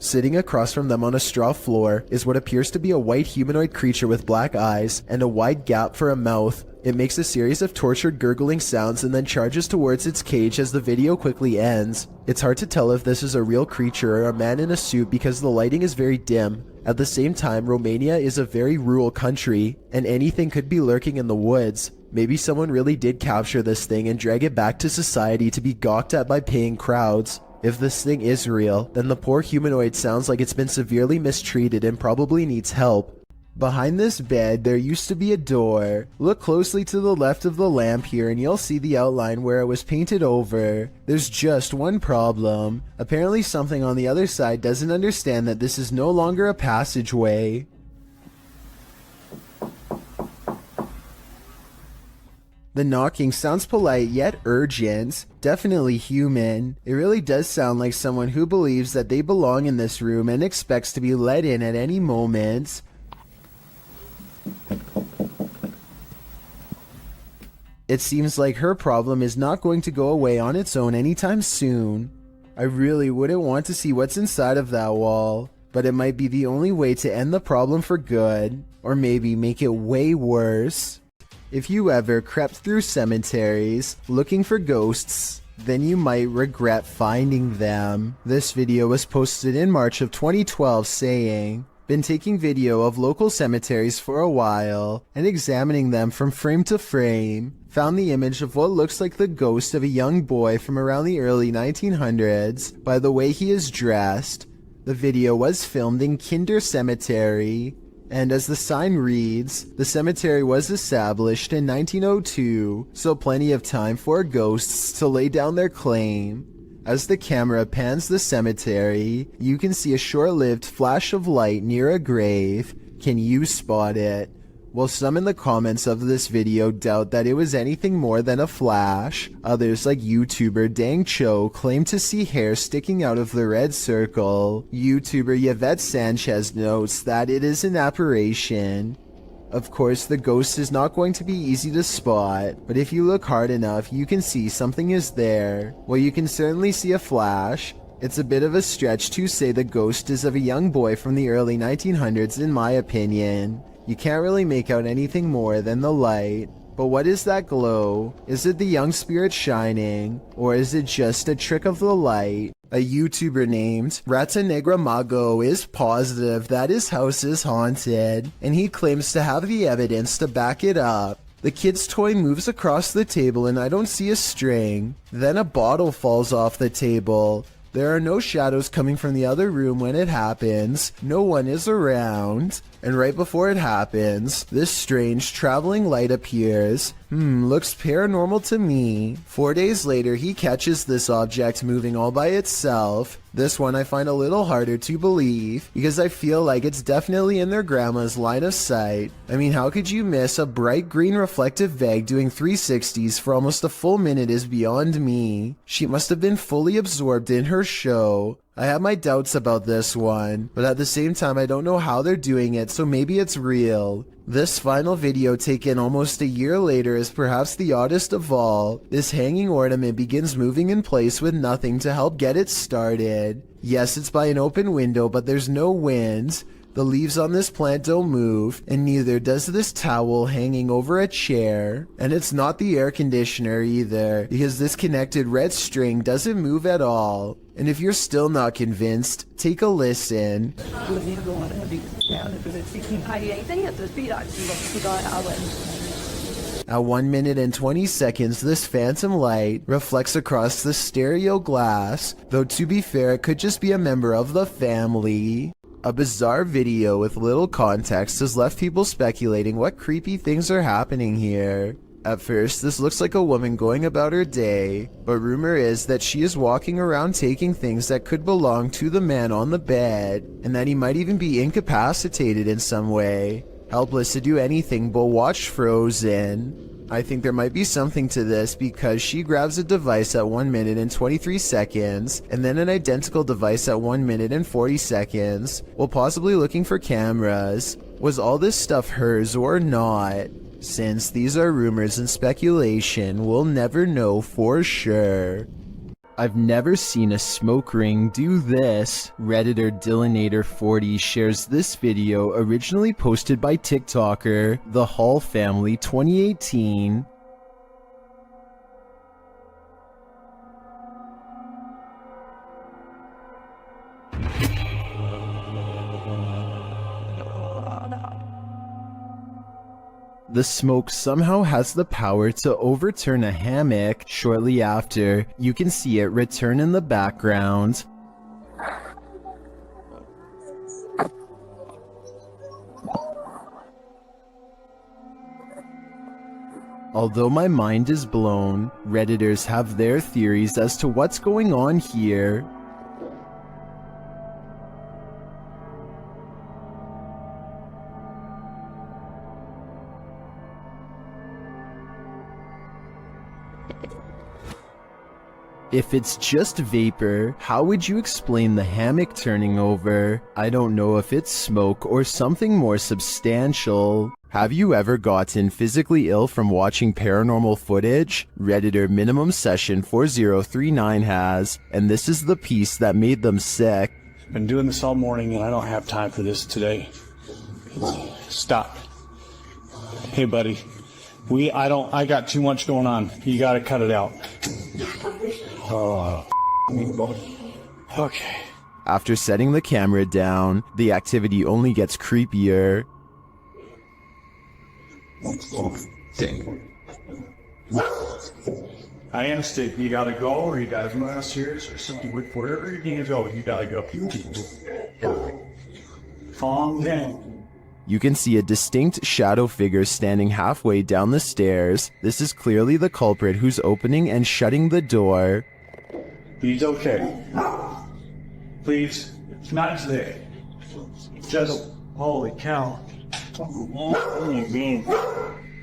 Sitting across from them on a straw floor is what appears to be a white humanoid creature with black eyes and a wide gap for a mouth. It makes a series of tortured gurgling sounds and then charges towards its cage as the video quickly ends. It's hard to tell if this is a real creature or a man in a suit because the lighting is very dim. At the same time, Romania is a very rural country, and anything could be lurking in the woods. Maybe someone really did capture this thing and drag it back to society to be gawked at by paying crowds. If this thing is real, then the poor humanoid sounds like it's been severely mistreated and probably needs help. Behind this bed, there used to be a door. Look closely to the left of the lamp here and you'll see the outline where it was painted over. There's just one problem. Apparently something on the other side doesn't understand that this is no longer a passageway. The knocking sounds polite yet urgent, definitely human. It really does sound like someone who believes that they belong in this room and expects to be let in at any moment. It seems like her problem is not going to go away on its own anytime soon. I really wouldn't want to see what's inside of that wall, but it might be the only way to end the problem for good, or maybe make it way worse. If you ever crept through cemeteries looking for ghosts, then you might regret finding them. This video was posted in March of 2012 saying, "Been taking video of local cemeteries for a while and examining them from frame to frame. Found the image of what looks like the ghost of a young boy from around the early 1900s by the way he is dressed. The video was filmed in Kinder Cemetery. And as the sign reads, the cemetery was established in 1902, so plenty of time for ghosts to lay down their claim." As the camera pans the cemetery, you can see a short-lived flash of light near a grave. Can you spot it? Well, some in the comments of this video doubt that it was anything more than a flash. Others, like YouTuber Dang Cho, claim to see hair sticking out of the red circle. YouTuber Yvette Sanchez notes that it is an apparition. Of course, the ghost is not going to be easy to spot, but if you look hard enough, you can see something is there. Well, you can certainly see a flash. It's a bit of a stretch to say the ghost is of a young boy from the early 1900s in my opinion. You can't really make out anything more than the light. But what is that glow? Is it the young spirit shining? Or is it just a trick of the light? A YouTuber named Rata Negra Mago is positive that his house is haunted, and he claims to have the evidence to back it up. The kid's toy moves across the table and I don't see a string. Then a bottle falls off the table. There are no shadows coming from the other room when it happens. No one is around. And right before it happens, this strange traveling light appears. Looks paranormal to me. 4 days later, he catches this object moving all by itself. This one I find a little harder to believe, because I feel like it's definitely in their grandma's line of sight. I mean, how could you miss a bright green reflective veg doing 360s for almost a full minute is beyond me. She must have been fully absorbed in her show. I have my doubts about this one, but at the same time I don't know how they're doing it, so maybe it's real. This final video taken almost a year later is perhaps the oddest of all. This hanging ornament begins moving in place with nothing to help get it started. Yes, it's by an open window, but there's no wind. The leaves on this plant don't move, and neither does this towel hanging over a chair. And it's not the air conditioner either, because this connected red string doesn't move at all. And if you're still not convinced, take a listen. At 1 minute and 20 seconds, this phantom light reflects across the stereo glass, though to be fair, it could just be a member of the family. A bizarre video with little context has left people speculating what creepy things are happening here. At first, this looks like a woman going about her day, but rumor is that she is walking around taking things that could belong to the man on the bed, and that he might even be incapacitated in some way, helpless to do anything but watch Frozen. I think there might be something to this because she grabs a device at 1 minute and 23 seconds, and then an identical device at 1 minute and 40 seconds, while possibly looking for cameras. Was all this stuff hers or not? Since these are rumors and speculation, we'll never know for sure. I've never seen a smoke ring do this. Redditor Dillinator40 shares this video originally posted by TikToker The Hall Family 2018. The smoke somehow has the power to overturn a hammock. Shortly after, you can see it return in the background. Although my mind is blown, Redditors have their theories as to what's going on here. If it's just vapor, how would you explain the hammock turning over? I don't know if it's smoke or something more substantial. Have you ever gotten physically ill from watching paranormal footage? Redditor Minimum Session 4039 has, and this is the piece that made them sick. Been doing this all morning and I don't have time for this today. Stop. Hey buddy, I got too much going on. You gotta cut it out. Oh, okay. After setting the camera down, the activity only gets creepier. I understand. You gotta go, or you gotta come downstairs, or something. Wherever you need to go, you gotta go. Calm down. You can see a distinct shadow figure standing halfway down the stairs. This is clearly the culprit who's opening and shutting the door. He's okay. Please, it's not today. Just, holy cow.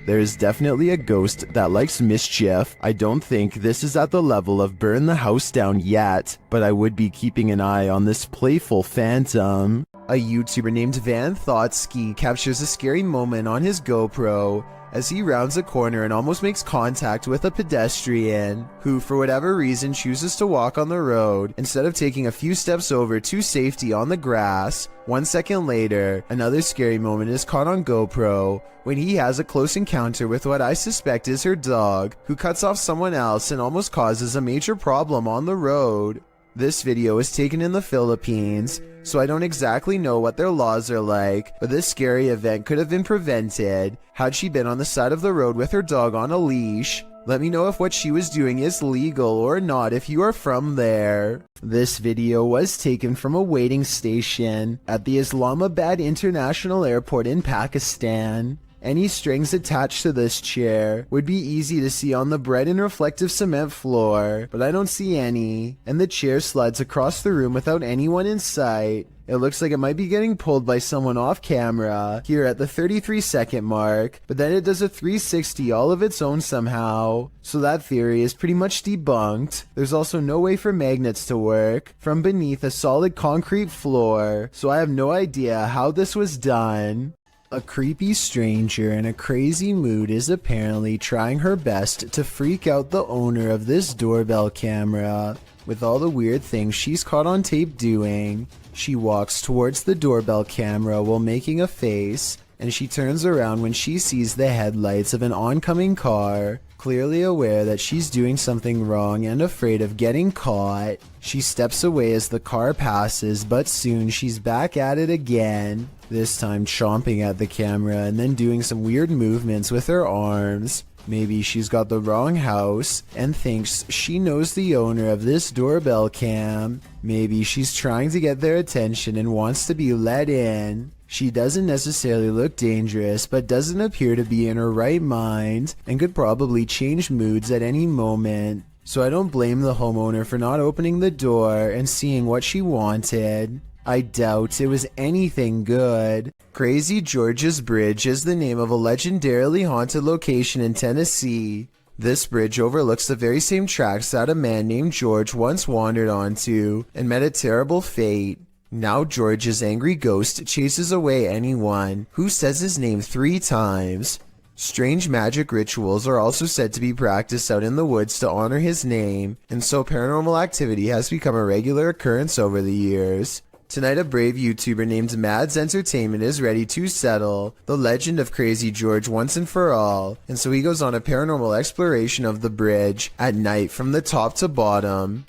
There's definitely a ghost that likes mischief. I don't think this is at the level of burn the house down yet, but I would be keeping an eye on this playful phantom. A YouTuber named Van Thoughtsky captures a scary moment on his GoPro as he rounds a corner and almost makes contact with a pedestrian, who for whatever reason chooses to walk on the road instead of taking a few steps over to safety on the grass. 1 second later, another scary moment is caught on GoPro when he has a close encounter with what I suspect is her dog, who cuts off someone else and almost causes a major problem on the road. This video is taken in the Philippines, so I don't exactly know what their laws are like, but this scary event could have been prevented had she been on the side of the road with her dog on a leash. Let me know if what she was doing is legal or not if you are from there. This video was taken from a waiting station at the Islamabad International Airport in Pakistan. Any strings attached to this chair would be easy to see on the bright and reflective cement floor, but I don't see any, and the chair slides across the room without anyone in sight. It looks like it might be getting pulled by someone off camera here at the 33-second mark, but then it does a 360 all of its own somehow. So that theory is pretty much debunked. There's also no way for magnets to work from beneath a solid concrete floor, so I have no idea how this was done. A creepy stranger in a crazy mood is apparently trying her best to freak out the owner of this doorbell camera. With all the weird things she's caught on tape doing, she walks towards the doorbell camera while making a face, and she turns around when she sees the headlights of an oncoming car. Clearly aware that she's doing something wrong and afraid of getting caught, she steps away as the car passes, but soon she's back at it again, this time chomping at the camera and then doing some weird movements with her arms. Maybe she's got the wrong house and thinks she knows the owner of this doorbell cam. Maybe she's trying to get their attention and wants to be let in. She doesn't necessarily look dangerous, but doesn't appear to be in her right mind and could probably change moods at any moment. So I don't blame the homeowner for not opening the door and seeing what she wanted. I doubt it was anything good. Crazy George's Bridge is the name of a legendarily haunted location in Tennessee. This bridge overlooks the very same tracks that a man named George once wandered onto and met a terrible fate. Now George's angry ghost chases away anyone who says his name 3 times. Strange magic rituals are also said to be practiced out in the woods to honor his name, and so paranormal activity has become a regular occurrence over the years. Tonight, a brave YouTuber named Mads Entertainment is ready to settle the legend of Crazy George once and for all, and so he goes on a paranormal exploration of the bridge at night from the top to bottom.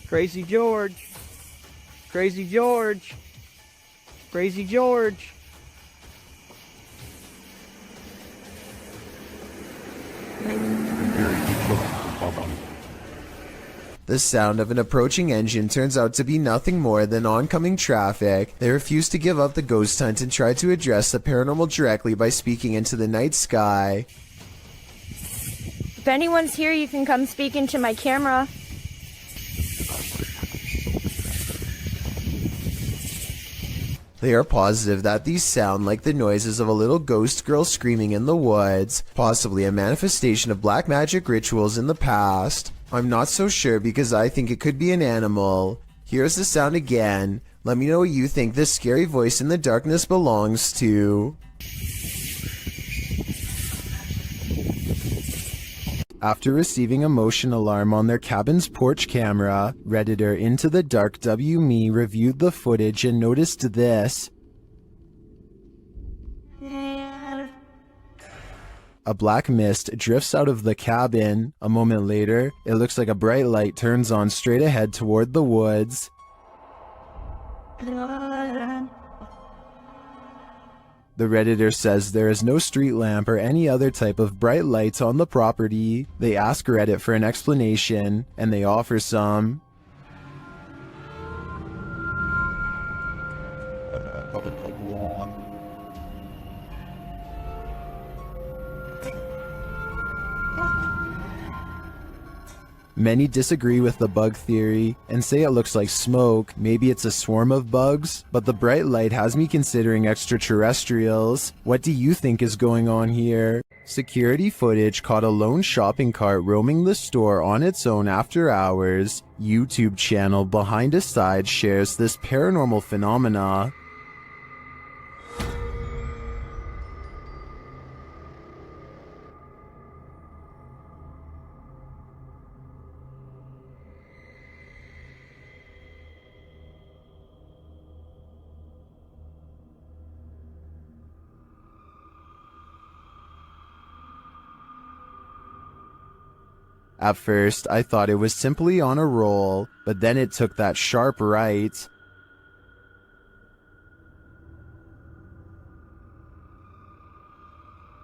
Crazy George! Crazy George! Crazy George! The sound of an approaching engine turns out to be nothing more than oncoming traffic. They refuse to give up the ghost hunt and try to address the paranormal directly by speaking into the night sky. If anyone's here, you can come speak into my camera. They are positive that these sound like the noises of a little ghost girl screaming in the woods, possibly a manifestation of black magic rituals in the past. I'm not so sure because I think it could be an animal. Here's the sound again. Let me know what you think this scary voice in the darkness belongs to. After receiving a motion alarm on their cabin's porch camera, Redditor Into the Dark WMe reviewed the footage and noticed this. A black mist drifts out of the cabin. A moment later, it looks like a bright light turns on straight ahead toward the woods. The Redditor says there is no street lamp or any other type of bright lights on the property. They ask Reddit for an explanation, and they offer some. Many disagree with the bug theory and say it looks like smoke, maybe it's a swarm of bugs, but the bright light has me considering extraterrestrials. What do you think is going on here? Security footage caught a lone shopping cart roaming the store on its own after hours. YouTube channel Behind a Side shares this paranormal phenomena. At first, I thought it was simply on a roll, but then it took that sharp right.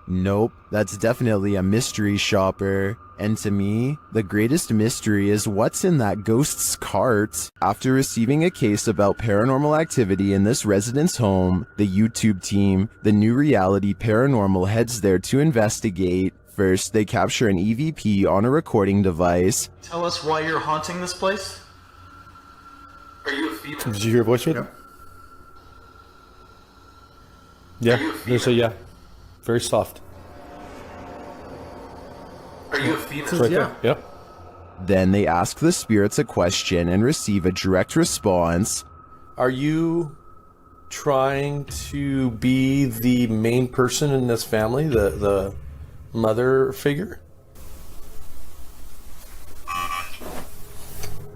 Nope, that's definitely a mystery shopper. And to me, the greatest mystery is what's in that ghost's cart. After receiving a case about paranormal activity in this resident's home, the YouTube team, the New Reality Paranormal, heads there to investigate. First, they capture an EVP on a recording device. Tell us why you're haunting this place? Are you a female? Did you hear a voice with him? Yeah, there's a yeah. Very soft. Are you a female? It's right there. Yep. Then they ask the spirits a question and receive a direct response. Are you trying to be the main person in this family, the mother figure?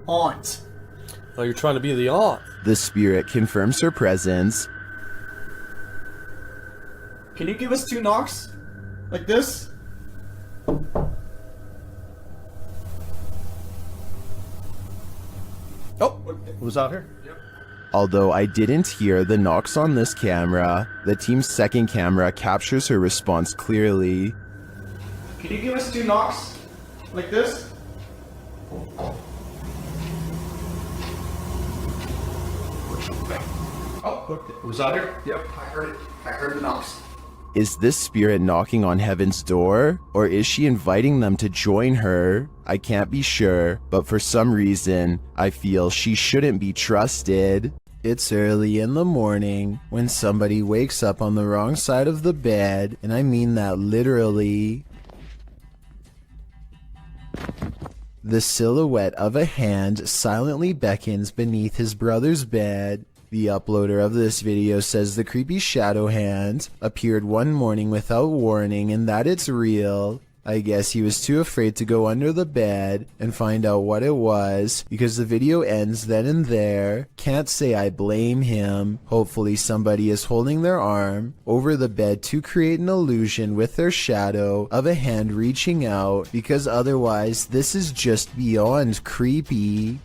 Aunt. Oh, you're trying to be the aunt. The spirit confirms her presence. Can you give us 2 knocks? Like this? Oh, was out here? Yep. Although I didn't hear the knocks on this camera, the team's second camera captures her response clearly. Can you give us 2 knocks? Like this? Oh, was out here? Yep, I heard it. I heard the knocks. Is this spirit knocking on heaven's door? Or is she inviting them to join her? I can't be sure, but for some reason, I feel she shouldn't be trusted. It's early in the morning when somebody wakes up on the wrong side of the bed, and I mean that literally. The silhouette of a hand silently beckons beneath his brother's bed. The uploader of this video says the creepy shadow hand appeared one morning without warning and that it's real. I guess he was too afraid to go under the bed and find out what it was because the video ends then and there. Can't say I blame him. Hopefully somebody is holding their arm over the bed to create an illusion with their shadow of a hand reaching out, because otherwise this is just beyond creepy.